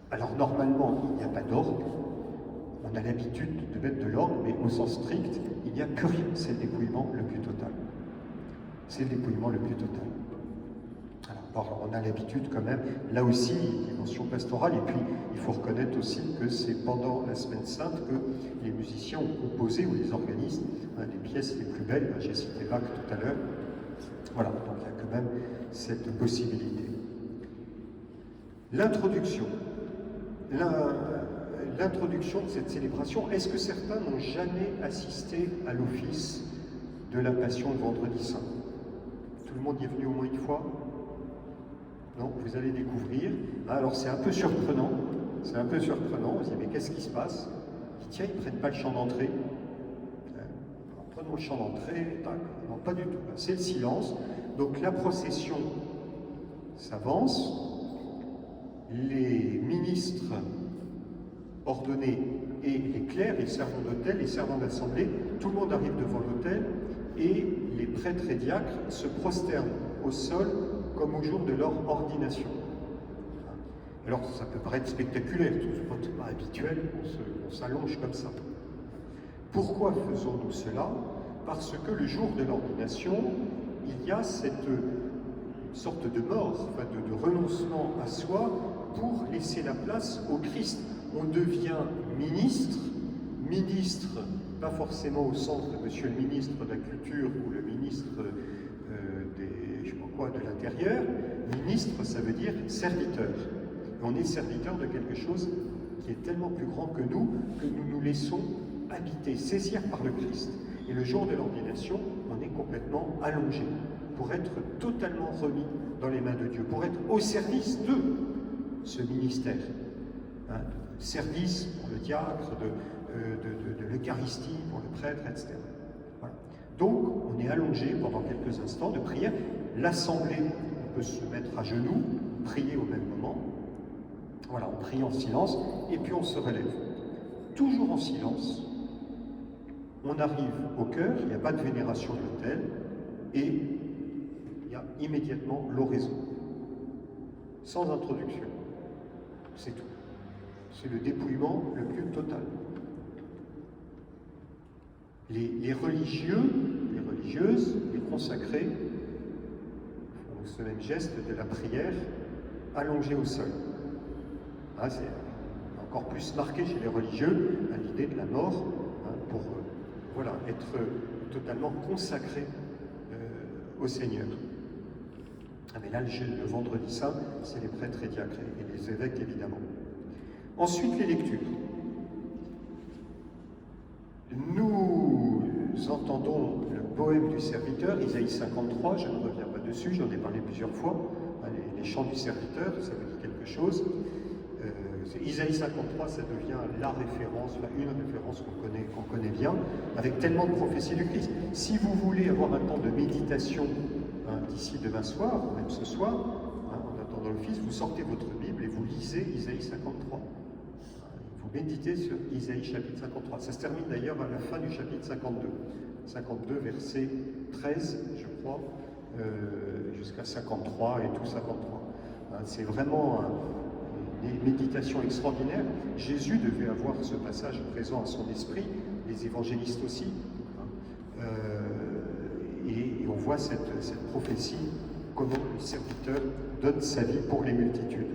Alors normalement, il n'y a pas d'orgue. On a l'habitude de mettre de l'orgue, mais au sens strict, il n'y a que rien. C'est le dépouillement le plus total. C'est le dépouillement le plus total. Alors on a l'habitude quand même, là aussi, dimension pastorale, et puis il faut reconnaître aussi que c'est pendant la Semaine Sainte que les musiciens ont composé, ou les organistes, les pièces les plus belles. J'ai cité Bach tout à l'heure. Voilà, donc il y a quand même cette possibilité. L'introduction. L'introduction de cette célébration, est-ce que certains n'ont jamais assisté à l'office de la Passion le vendredi saint? Tout le monde y est venu au moins une fois? Non, vous allez découvrir. Alors c'est un peu surprenant, on se dit mais qu'est-ce qui se passe? Tiens, ils ne prennent pas le chant d'entrée. Prenons le chant d'entrée, non pas du tout, c'est le silence. Donc la procession s'avance, les ministres ordonnés et les clercs, les servants d'autel, les servants d'assemblée, tout le monde arrive devant l'autel et les prêtres et diacres se prosternent au sol comme au jour de leur ordination. Alors ça peut paraître spectaculaire, tout pas habituel, on s'allonge comme ça. Pourquoi faisons-nous cela? Parce que le jour de l'ordination, il y a cette sorte de mort, enfin de renoncement à soi pour laisser la place au Christ. On devient ministre, pas forcément au sens de monsieur le ministre de la Culture ou le ministre de l'Intérieur. Ministre, ça veut dire serviteur. Et on est serviteur de quelque chose qui est tellement plus grand que nous nous laissons habiter, saisir par le Christ. Et le jour de l'ordination, on est complètement allongé pour être totalement remis dans les mains de Dieu, pour être au service de ce ministère. Service pour le diacre, de l'Eucharistie, pour le prêtre, etc. Voilà. Donc, on est allongé pendant quelques instants de prière. L'assemblée, on peut se mettre à genoux, prier au même moment. Voilà, on prie en silence, et puis on se relève. Toujours en silence, on arrive au cœur, il n'y a pas de vénération de l'autel, et il y a immédiatement l'oraison. Sans introduction. C'est tout. C'est le dépouillement le plus total. Les religieux, les religieuses, les consacrés font ce même geste de la prière allongée au sol. C'est encore plus marqué chez les religieux à l'idée de la mort, pour être totalement consacré au Seigneur. Mais là, le vendredi saint, c'est les prêtres et diacres et les évêques, évidemment. Ensuite, les lectures. Nous entendons le poème du serviteur, Isaïe 53, je ne reviens pas dessus, j'en ai parlé plusieurs fois. Les chants du serviteur, ça veut dire quelque chose. Isaïe 53, ça devient la référence, une référence qu'on connaît bien, avec tellement de prophéties du Christ. Si vous voulez avoir un temps de méditation d'ici demain soir, ou même ce soir, en attendant l'office, vous sortez votre Bible et vous lisez Isaïe 53. Vous méditez sur Isaïe chapitre 53. Ça se termine d'ailleurs à la fin du chapitre 52. 52, verset 13, je crois, jusqu'à 53 et tout 53. C'est vraiment une méditation extraordinaire. Jésus devait avoir ce passage présent à son esprit, les évangélistes aussi. Et on voit cette prophétie, comment le serviteur donne sa vie pour les multitudes.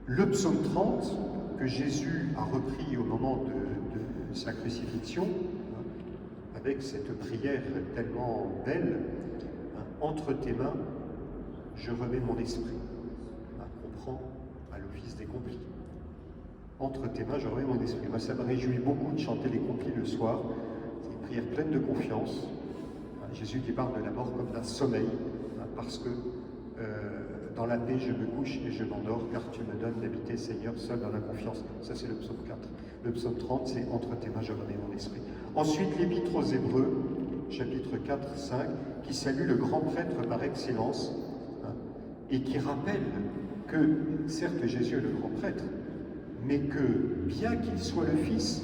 Le psaume 30, que Jésus a repris au moment de sa crucifixion, avec cette prière tellement belle, entre tes mains, je remets mon esprit. On prend à l'office des complis. Entre tes mains, je remets mon esprit. Moi, ça me réjouit beaucoup de chanter les complis le soir. C'est une prière pleine de confiance. Jésus qui parle de la mort comme d'un sommeil, parce que dans la paix je me couche et je m'endors, car tu me donnes d'habiter, Seigneur, seul dans la confiance. Ça, c'est le psaume 4. Le psaume 30, c'est entre tes mains, je remets mon esprit. Ensuite, l'Épître aux Hébreux, chapitre 4, 5, qui salue le grand prêtre par excellence, et qui rappelle que, certes, Jésus est le grand prêtre, mais que, bien qu'il soit le Fils,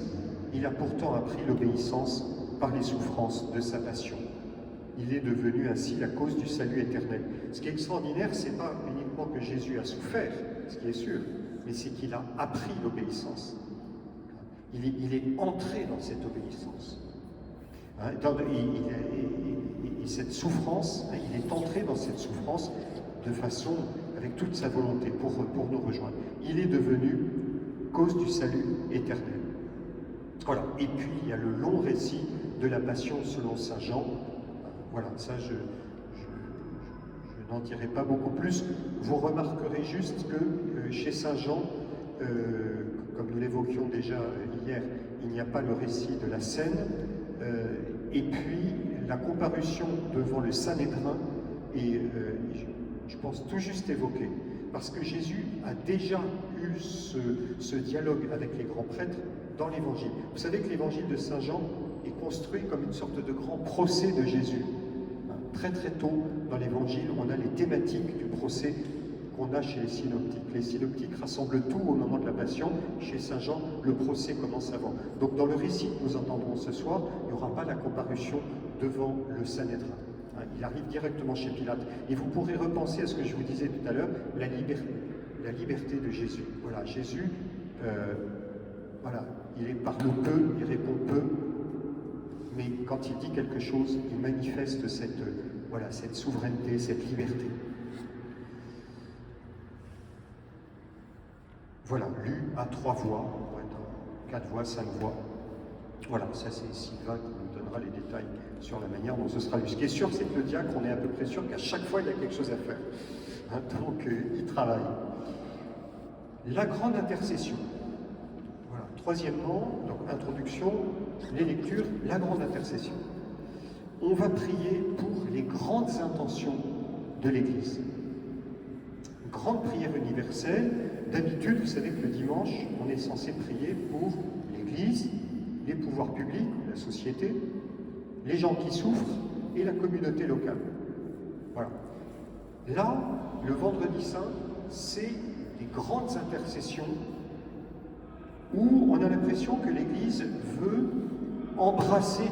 il a pourtant appris l'obéissance par les souffrances de sa passion. Il est devenu ainsi la cause du salut éternel. Ce qui est extraordinaire, ce n'est pas uniquement que Jésus a souffert, ce qui est sûr, mais c'est qu'il a appris l'obéissance. Il est entré dans cette obéissance. Et cette souffrance, il est entré dans cette souffrance de façon, avec toute sa volonté, pour nous rejoindre. Il est devenu cause du salut éternel. Voilà. Et puis, il y a le long récit de la Passion selon saint Jean. Voilà, ça, je n'en dirai pas beaucoup plus. Vous remarquerez juste que chez saint Jean, comme nous l'évoquions déjà hier, il n'y a pas le récit de la scène, et puis la comparution devant le Sanhédrin est, je pense, tout juste évoquée, parce que Jésus a déjà eu ce dialogue avec les grands prêtres dans l'Évangile. Vous savez que l'Évangile de saint Jean est construit comme une sorte de grand procès de Jésus. Très très tôt dans l'Évangile, on a les thématiques du procès qu'on a chez les synoptiques. Les synoptiques rassemblent tout au moment de la Passion. Chez saint Jean, le procès commence avant. Donc dans le récit que nous entendrons ce soir, il n'y aura pas la comparution devant le Sanhédrin. Il arrive directement chez Pilate. Et vous pourrez repenser à ce que je vous disais tout à l'heure, la liberté de Jésus. Voilà, Jésus, voilà, il parle peu, il répond peu, mais quand il dit quelque chose, il manifeste cette souveraineté, cette liberté. Voilà, lu à 3 voix, 4 voix, 5 voix. Voilà, ça c'est Sylvain qui nous donnera les détails sur la manière dont ce sera lu. Ce qui est sûr, c'est que le diacre, on est à peu près sûr qu'à chaque fois, il y a quelque chose à faire. Donc, il travaille. La grande intercession. Voilà. Troisièmement, donc introduction, les lectures, la grande intercession. On va prier pour les grandes intentions de l'Église. Grande prière universelle. D'habitude, vous savez que le dimanche, on est censé prier pour l'Église, les pouvoirs publics, la société, les gens qui souffrent et la communauté locale. Voilà. Là, le vendredi saint, c'est des grandes intercessions où on a l'impression que l'Église veut embrasser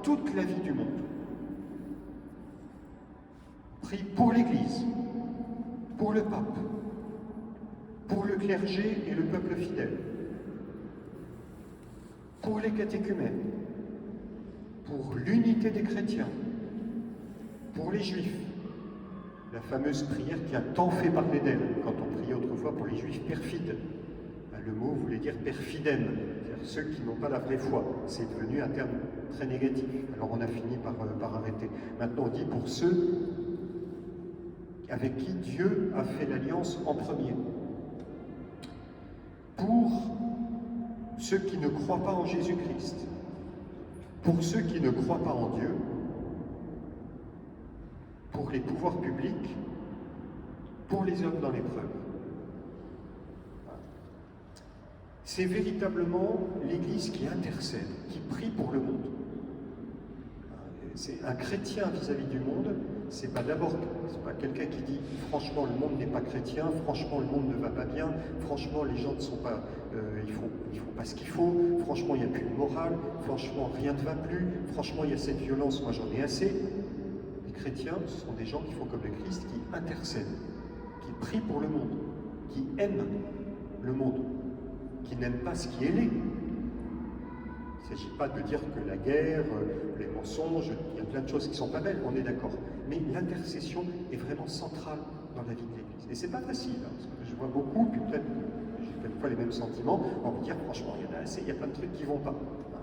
toute la vie du monde. On prie pour l'Église, pour le pape, pour le clergé et le peuple fidèle, pour les catéchumènes, pour l'unité des chrétiens, pour les juifs. La fameuse prière qui a tant fait parler d'elle, quand on priait autrefois pour les juifs perfides. Le mot voulait dire perfidem, c'est-à-dire ceux qui n'ont pas la vraie foi. C'est devenu un terme très négatif. Alors on a fini par arrêter. Maintenant on dit pour ceux avec qui Dieu a fait l'alliance en premier. Pour ceux qui ne croient pas en Jésus-Christ, pour ceux qui ne croient pas en Dieu, pour les pouvoirs publics, pour les hommes dans l'épreuve. C'est véritablement l'Église qui intercède, qui prie pour le monde. C'est un chrétien vis-à-vis du monde, c'est pas quelqu'un qui dit franchement le monde n'est pas chrétien, franchement le monde ne va pas bien, franchement les gens ne sont pas, ils font pas ce qu'il faut, franchement il n'y a plus de morale, franchement rien ne va plus, franchement il y a cette violence, moi j'en ai assez. Les chrétiens, ce sont des gens qui font comme le Christ, qui intercèdent, qui prient pour le monde, qui aiment le monde, qui n'aiment pas ce qui est laid. Il ne s'agit pas de dire que la guerre, les mensonges, il y a plein de choses qui ne sont pas belles, on est d'accord. Mais l'intercession est vraiment centrale dans la vie de l'Église. Et c'est pas facile, parce que je vois beaucoup, puis peut-être que j'ai quelquefois les mêmes sentiments, on peut dire franchement, il y en a assez, il y a plein de trucs qui ne vont pas.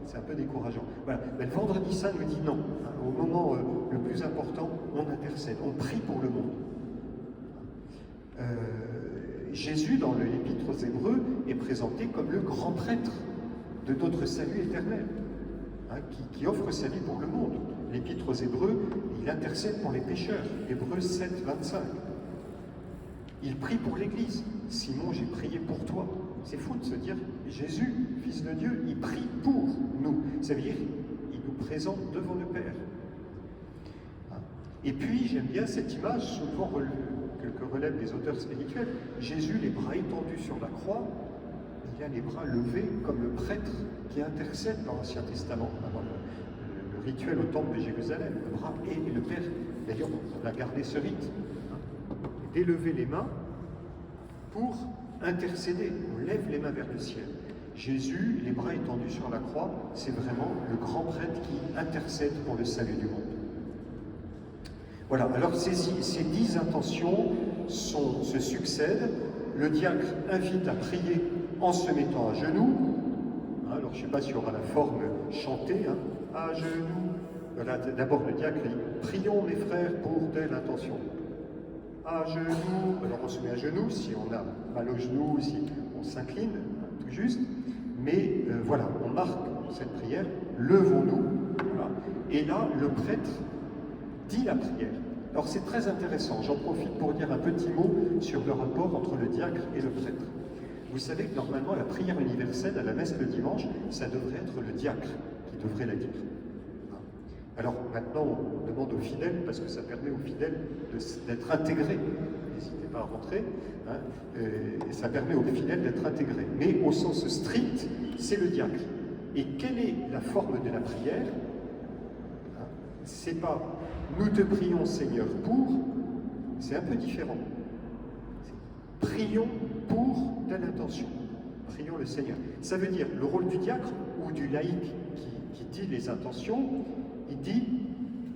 C'est un peu décourageant. Voilà. Mais le vendredi saint nous dit non. Au moment le plus important, on intercède, on prie pour le monde. Jésus, dans l'Épître aux Hébreux, est présenté comme le grand prêtre de notre salut éternel, hein, qui offre sa vie pour le monde. L'Épître aux Hébreux, il intercède pour les pécheurs. Hébreux 7, 25. Il prie pour l'Église. Simon, j'ai prié pour toi. C'est fou de se dire, Jésus, Fils de Dieu, il prie pour nous. Ça veut dire, il nous présente devant le Père. Et puis, j'aime bien cette image, souvent que relèvent les auteurs spirituels. Jésus, les bras étendus sur la croix, il a les bras levés comme le prêtre qui intercède dans l'Ancien Testament, avant le rituel au temple de Jérusalem. Le bras et le Père, d'ailleurs, on a gardé ce rite, d'élever les mains pour intercéder. On lève les mains vers le ciel. Jésus, les bras étendus sur la croix, c'est vraiment le grand prêtre qui intercède pour le salut du monde. Voilà, alors ces 10 intentions se succèdent. Le diacre invite à prier en se mettant à genoux. Alors je ne sais pas s'il y aura la forme chantée, hein, à genoux. Voilà, d'abord le diacre dit « Prions mes frères pour telle intention ». À genoux, alors on se met à genoux si on a mal au genou, si on s'incline, tout juste. Mais voilà, on marque cette prière, levons-nous. Voilà. Et là, le prêtre dit la prière. Alors c'est très intéressant, j'en profite pour dire un petit mot sur le rapport entre le diacre et le prêtre. Vous savez que normalement la prière universelle à la messe le dimanche, ça devrait être le diacre qui devrait la dire. Alors maintenant on demande aux fidèles, parce que ça permet aux fidèles d'être intégrés, n'hésitez pas à rentrer, hein, et ça permet aux fidèles d'être intégrés. Mais au sens strict, c'est le diacre. Et quelle est la forme de la prière? C'est pas « nous te prions Seigneur pour », c'est un peu différent. Prions pour telle intention. Prions le Seigneur. Ça veut dire le rôle du diacre ou du laïc qui dit les intentions, il dit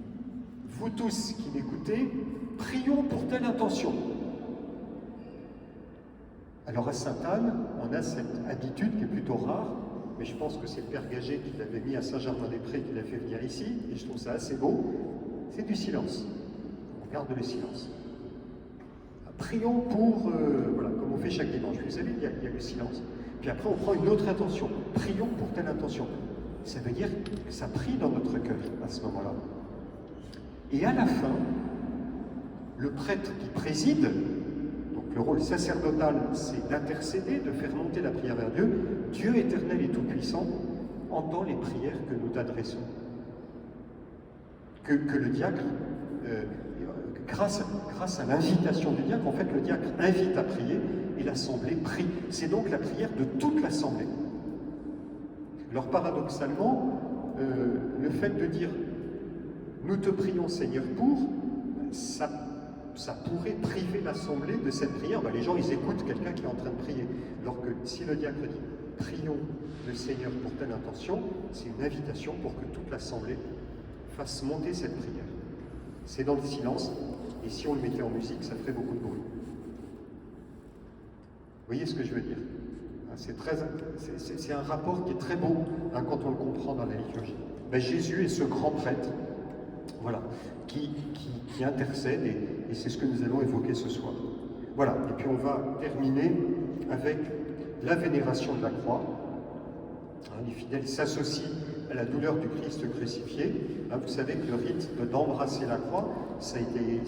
« vous tous qui m'écoutez, prions pour telle intention ». Alors à Sainte-Anne, on a cette habitude qui est plutôt rare, mais je pense que c'est le Père Gagé qui l'avait mis à Saint-Germain-des-Prés, qui l'a fait venir ici, et je trouve ça assez beau, c'est du silence. On garde le silence. Prions pour, voilà, comme on fait chaque dimanche. Vous savez, il y a le silence. Puis après, on prend une autre intention. Prions pour telle intention. Ça veut dire que ça prie dans notre cœur à ce moment-là. Et à la fin, le prêtre qui préside, donc le rôle sacerdotal, c'est d'intercéder, de faire monter la prière vers Dieu. Dieu éternel et tout-puissant entend les prières que nous t'adressons. Que le diacre, grâce à l'invitation du diacre, en fait le diacre invite à prier et l'assemblée prie. C'est donc la prière de toute l'assemblée. Alors paradoxalement, le fait de dire « nous te prions Seigneur pour », ça pourrait priver l'assemblée de cette prière. Ben, les gens ils écoutent quelqu'un qui est en train de prier. Alors que si le diacre dit « prions le Seigneur pour telle intention », c'est une invitation pour que toute l'assemblée fasse monter cette prière. C'est dans le silence, et si on le mettait en musique, ça ferait beaucoup de bruit. Vous voyez ce que je veux dire? C'est un rapport qui est très beau hein, quand on le comprend dans la liturgie. Ben, Jésus est ce grand prêtre, voilà, qui intercède, et c'est ce que nous allons évoquer ce soir. Voilà, et puis on va terminer avec la vénération de la croix. Hein, les fidèles s'associent à la douleur du Christ crucifié. Hein, vous savez que le rite d'embrasser la croix, ça a été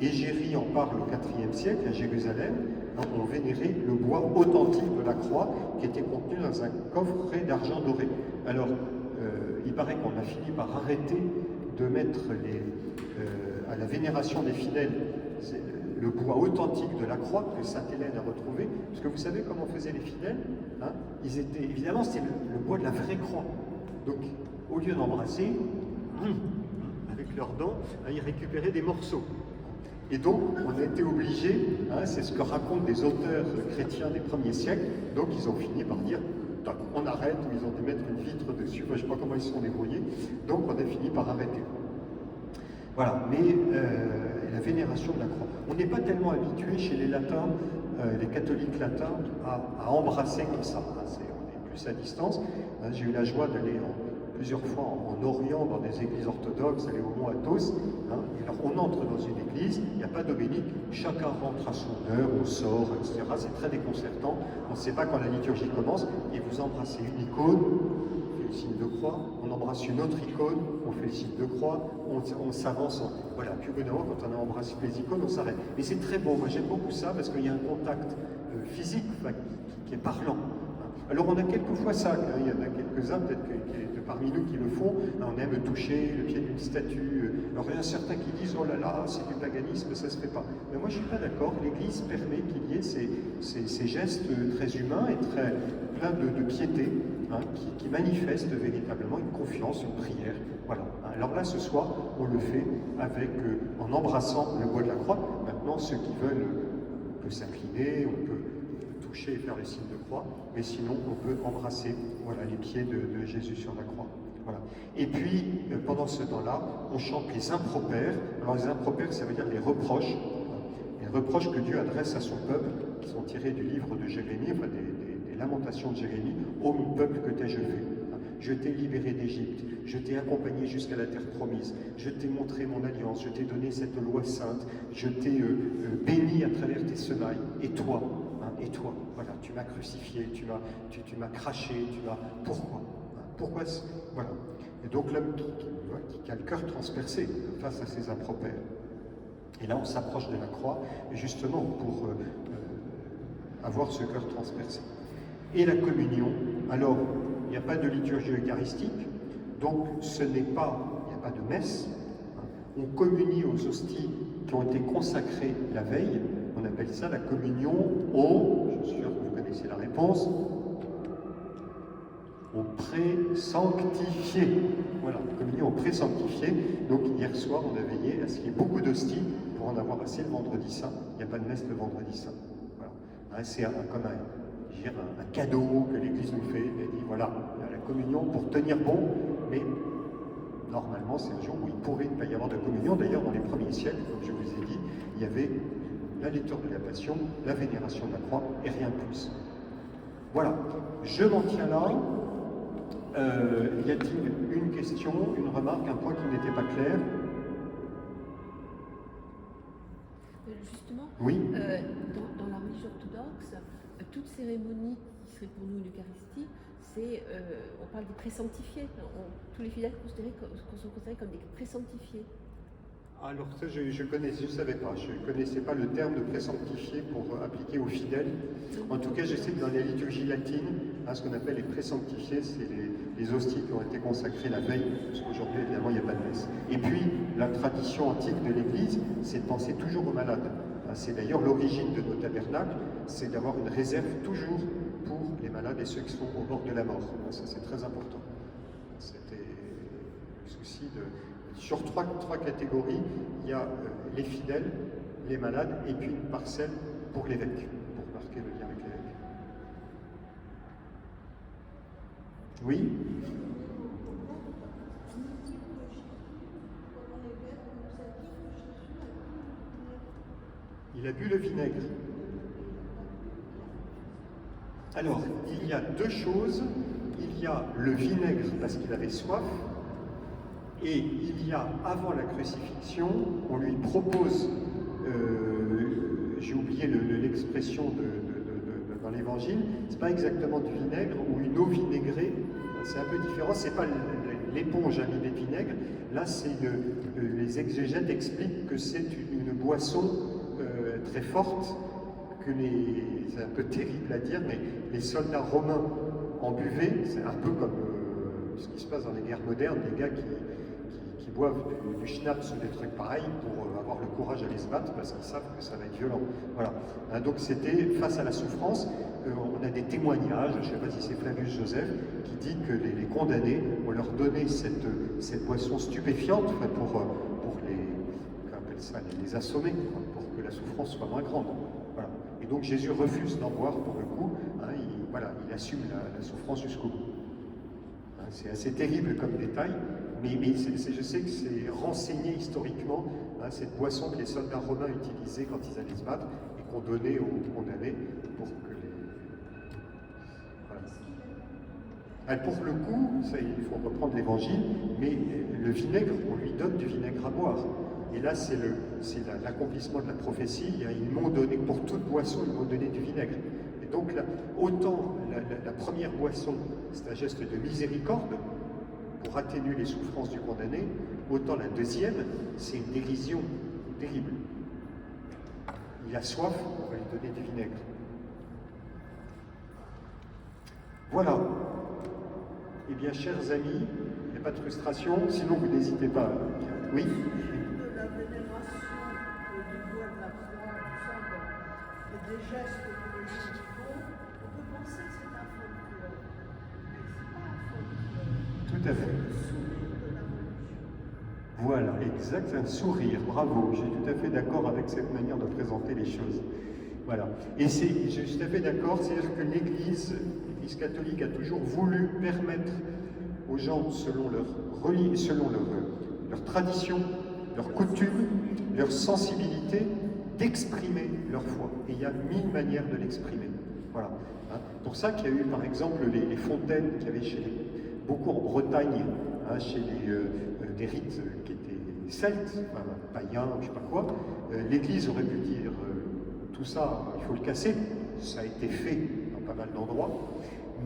Égérie en parle au IVe siècle à Jérusalem. Hein, on vénérait le bois authentique de la croix qui était contenu dans un coffret d'argent doré. Alors, il paraît qu'on a fini par arrêter de mettre à la vénération des fidèles le bois authentique de la croix que sainte Hélène a retrouvé. Parce que vous savez comment faisaient les fidèles, hein, évidemment, c'était le bois de la vraie croix. Donc, au lieu d'embrasser, avec leurs dents, hein, ils récupéraient des morceaux. Et donc, on a été obligés, hein, c'est ce que racontent des auteurs chrétiens des premiers siècles, donc ils ont fini par dire, on arrête, ou ils ont dû mettre une vitre dessus, je ne sais pas comment ils se sont débrouillés, donc on a fini par arrêter. Voilà, mais la vénération de la croix. On n'est pas tellement habitué chez les latins, les catholiques latins, à embrasser comme ça. Hein, on est plus à distance. Hein, j'ai eu la joie d'aller plusieurs fois en Orient, dans des églises orthodoxes, aller au Mont Athos. Hein, et alors on entre dans une église, il n'y a pas d'obélique, chacun rentre à son heure, on sort, etc. C'est très déconcertant. On ne sait pas quand la liturgie commence, et vous embrassez une icône, on fait le signe de croix, on embrasse une autre icône, on fait le signe de croix, on s'avance. Voilà, puis au bout d'un moment, quand on a embrassé les icônes, on s'arrête. Et c'est très beau, moi j'aime beaucoup ça, parce qu'il y a un contact physique qui est parlant. Alors on a quelquefois ça, hein, il y en a quelques-uns peut-être parmi nous qui le font, on aime toucher le pied d'une statue. Alors il y en a certains qui disent oh là là, c'est du paganisme, ça ne se fait pas. Mais moi je ne suis pas d'accord, l'Église permet qu'il y ait ces gestes très humains et très pleins de piété, hein, qui manifestent véritablement une confiance, une prière. Voilà. Alors là ce soir, on le fait en embrassant le bois de la croix. Maintenant ceux qui veulent, on peut s'incliner, on peut toucher et faire le signe de croix, mais sinon on peut embrasser les pieds de Jésus sur la croix. Voilà. Et puis, pendant ce temps-là, on chante les impropères. Alors les impropères, ça veut dire les reproches que Dieu adresse à son peuple, qui sont tirés du livre de Jérémie, enfin des lamentations de Jérémie. Ô mon peuple, que t'ai-je fait? Je t'ai libéré d'Égypte, je t'ai accompagné jusqu'à la terre promise, je t'ai montré mon alliance, je t'ai donné cette loi sainte, je t'ai béni à travers tes semailles, et toi, voilà, tu m'as crucifié, tu m'as craché, pourquoi? Pourquoi? Voilà. Et donc l'homme qui a le cœur transpercé face à ces impropères. Et là, on s'approche de la croix, justement pour avoir ce cœur transpercé. Et la communion, alors, il n'y a pas de liturgie eucharistique, donc il n'y a pas de messe. On communie aux hosties qui ont été consacrées la veille. On appelle ça la communion je suis sûr que vous connaissez la réponse, au pré-sanctifié. Voilà, communion au pré-sanctifié. Donc hier soir, on a veillé à ce qu'il y ait beaucoup d'hosties pour en avoir assez le vendredi saint. Il n'y a pas de messe le vendredi saint. Voilà. Hein, c'est comme un cadeau que l'Église nous fait. Elle dit voilà, il y a la communion pour tenir bon, mais normalement, c'est le jour où il pourrait ne pas y avoir de communion. D'ailleurs, dans les premiers siècles, comme je vous ai dit, il y avait la lecture de la Passion, la vénération de la croix et rien de plus. Voilà, je m'en tiens là. Y a-t-il une question, une remarque, un point qui n'était pas clair? Justement, oui. Dans la religion orthodoxe, toute cérémonie qui serait pour nous une Eucharistie, on parle des présanctifiés. Tous les fidèles sont considérés comme des présanctifiés. Alors ça, je ne savais pas, je ne connaissais pas le terme de présanctifié pour appliquer aux fidèles. En tout cas, je sais que dans les liturgies latines, ce qu'on appelle les présanctifiés, c'est les hosties qui ont été consacrées la veille, parce qu'aujourd'hui, évidemment, il n'y a pas de messe. Et puis, la tradition antique de l'Église, c'est de penser toujours aux malades. C'est d'ailleurs l'origine de nos tabernacles, c'est d'avoir une réserve toujours pour les malades et ceux qui sont au bord de la mort. Ça, c'est très important. C'était le souci de... Sur trois catégories, il y a les fidèles, les malades, et puis une parcelle pour l'évêque, pour marquer le lien avec l'évêque. Oui? Il a bu le vinaigre. Alors, il y a deux choses. Il y a le vinaigre parce qu'il avait soif, et il y a, avant la crucifixion, on lui propose, j'ai oublié l'expression dans l'évangile, c'est pas exactement du vinaigre ou une eau vinaigrée, c'est un peu différent, c'est pas l'éponge imbibée de vinaigre, là les exégètes expliquent que c'est une boisson très forte, c'est un peu terrible à dire, mais les soldats romains en buvaient, c'est un peu comme ce qui se passe dans les guerres modernes, les gars qui boivent du schnapps ou des trucs pareils pour avoir le courage d'aller se battre parce qu'ils savent que ça va être violent. Voilà. Donc c'était face à la souffrance. On a des témoignages, je ne sais pas si c'est Flavius Joseph, qui dit que les condamnés, on leur donnait cette boisson stupéfiante pour les assommer, pour que la souffrance soit moins grande. Voilà. Et donc Jésus refuse d'en boire pour le coup. Il assume la souffrance jusqu'au bout. C'est assez terrible comme détail, mais je sais que c'est renseigné historiquement, cette boisson que les soldats romains utilisaient quand ils allaient se battre et qu'on donnait aux condamnés pour que les... Voilà. Pour le coup, ça, il faut reprendre l'évangile, mais le vinaigre, on lui donne du vinaigre à boire. Et là, c'est l'accomplissement de la prophétie. Ils m'ont donné, pour toute boisson, ils m'ont donné du vinaigre. Et donc, là, autant la première boisson, c'est un geste de miséricorde pour atténuer les souffrances du condamné, autant la deuxième, c'est une dérision terrible. Il a soif, on va lui donner du vinaigre. Voilà. Eh bien, chers amis, il n'y a pas de frustration, sinon vous n'hésitez pas. Oui. De la vénération du bois de la croix, tout ça, et des gestes que les gens font, on peut penser que c'est un folklore, mais ce n'est pas un folklore. Tout à fait. C'est le sourire de la religion. Voilà, exact, un sourire, bravo, je suis tout à fait d'accord avec cette manière de présenter les choses. Voilà, et je suis tout à fait d'accord, c'est-à-dire que l'Église catholique a toujours voulu permettre aux gens, selon leur tradition, leur coutume, leur sensibilité, d'exprimer leur foi. Et il y a 1000 manières de l'exprimer. Voilà. Pour ça qu'il y a eu, par exemple, les fontaines qu'il y avait beaucoup en Bretagne, chez des rites qui étaient celtes, païens, je ne sais pas quoi. L'Église aurait pu dire tout ça, il faut le casser. Ça a été fait dans pas mal d'endroits.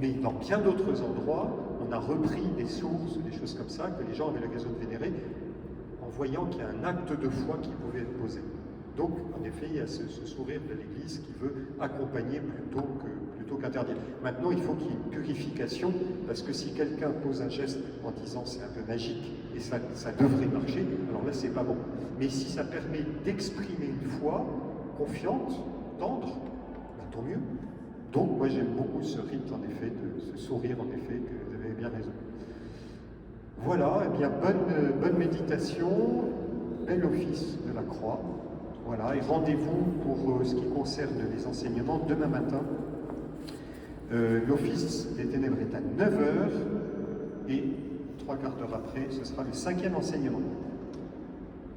Mais dans bien d'autres endroits, on a repris des sources, des choses comme ça, que les gens avaient l'occasion de vénérer, en voyant qu'il y a un acte de foi qui pouvait être posé. Donc, en effet, il y a ce sourire de l'Église qui veut accompagner plutôt qu'interdire. Maintenant, il faut qu'il y ait une purification, parce que si quelqu'un pose un geste en disant c'est un peu magique, et ça devrait marcher, alors là, c'est pas bon. Mais si ça permet d'exprimer une foi confiante, tendre, tant mieux. Donc, moi, j'aime beaucoup ce rite, en effet, ce sourire, en effet, que vous avez bien raison. Voilà, eh bien, bonne méditation, bel office de la croix. Voilà, et rendez-vous pour ce qui concerne les enseignements demain matin. L'office des ténèbres est à 9h, et 3 quarts d'heure après, ce sera le 5e enseignement.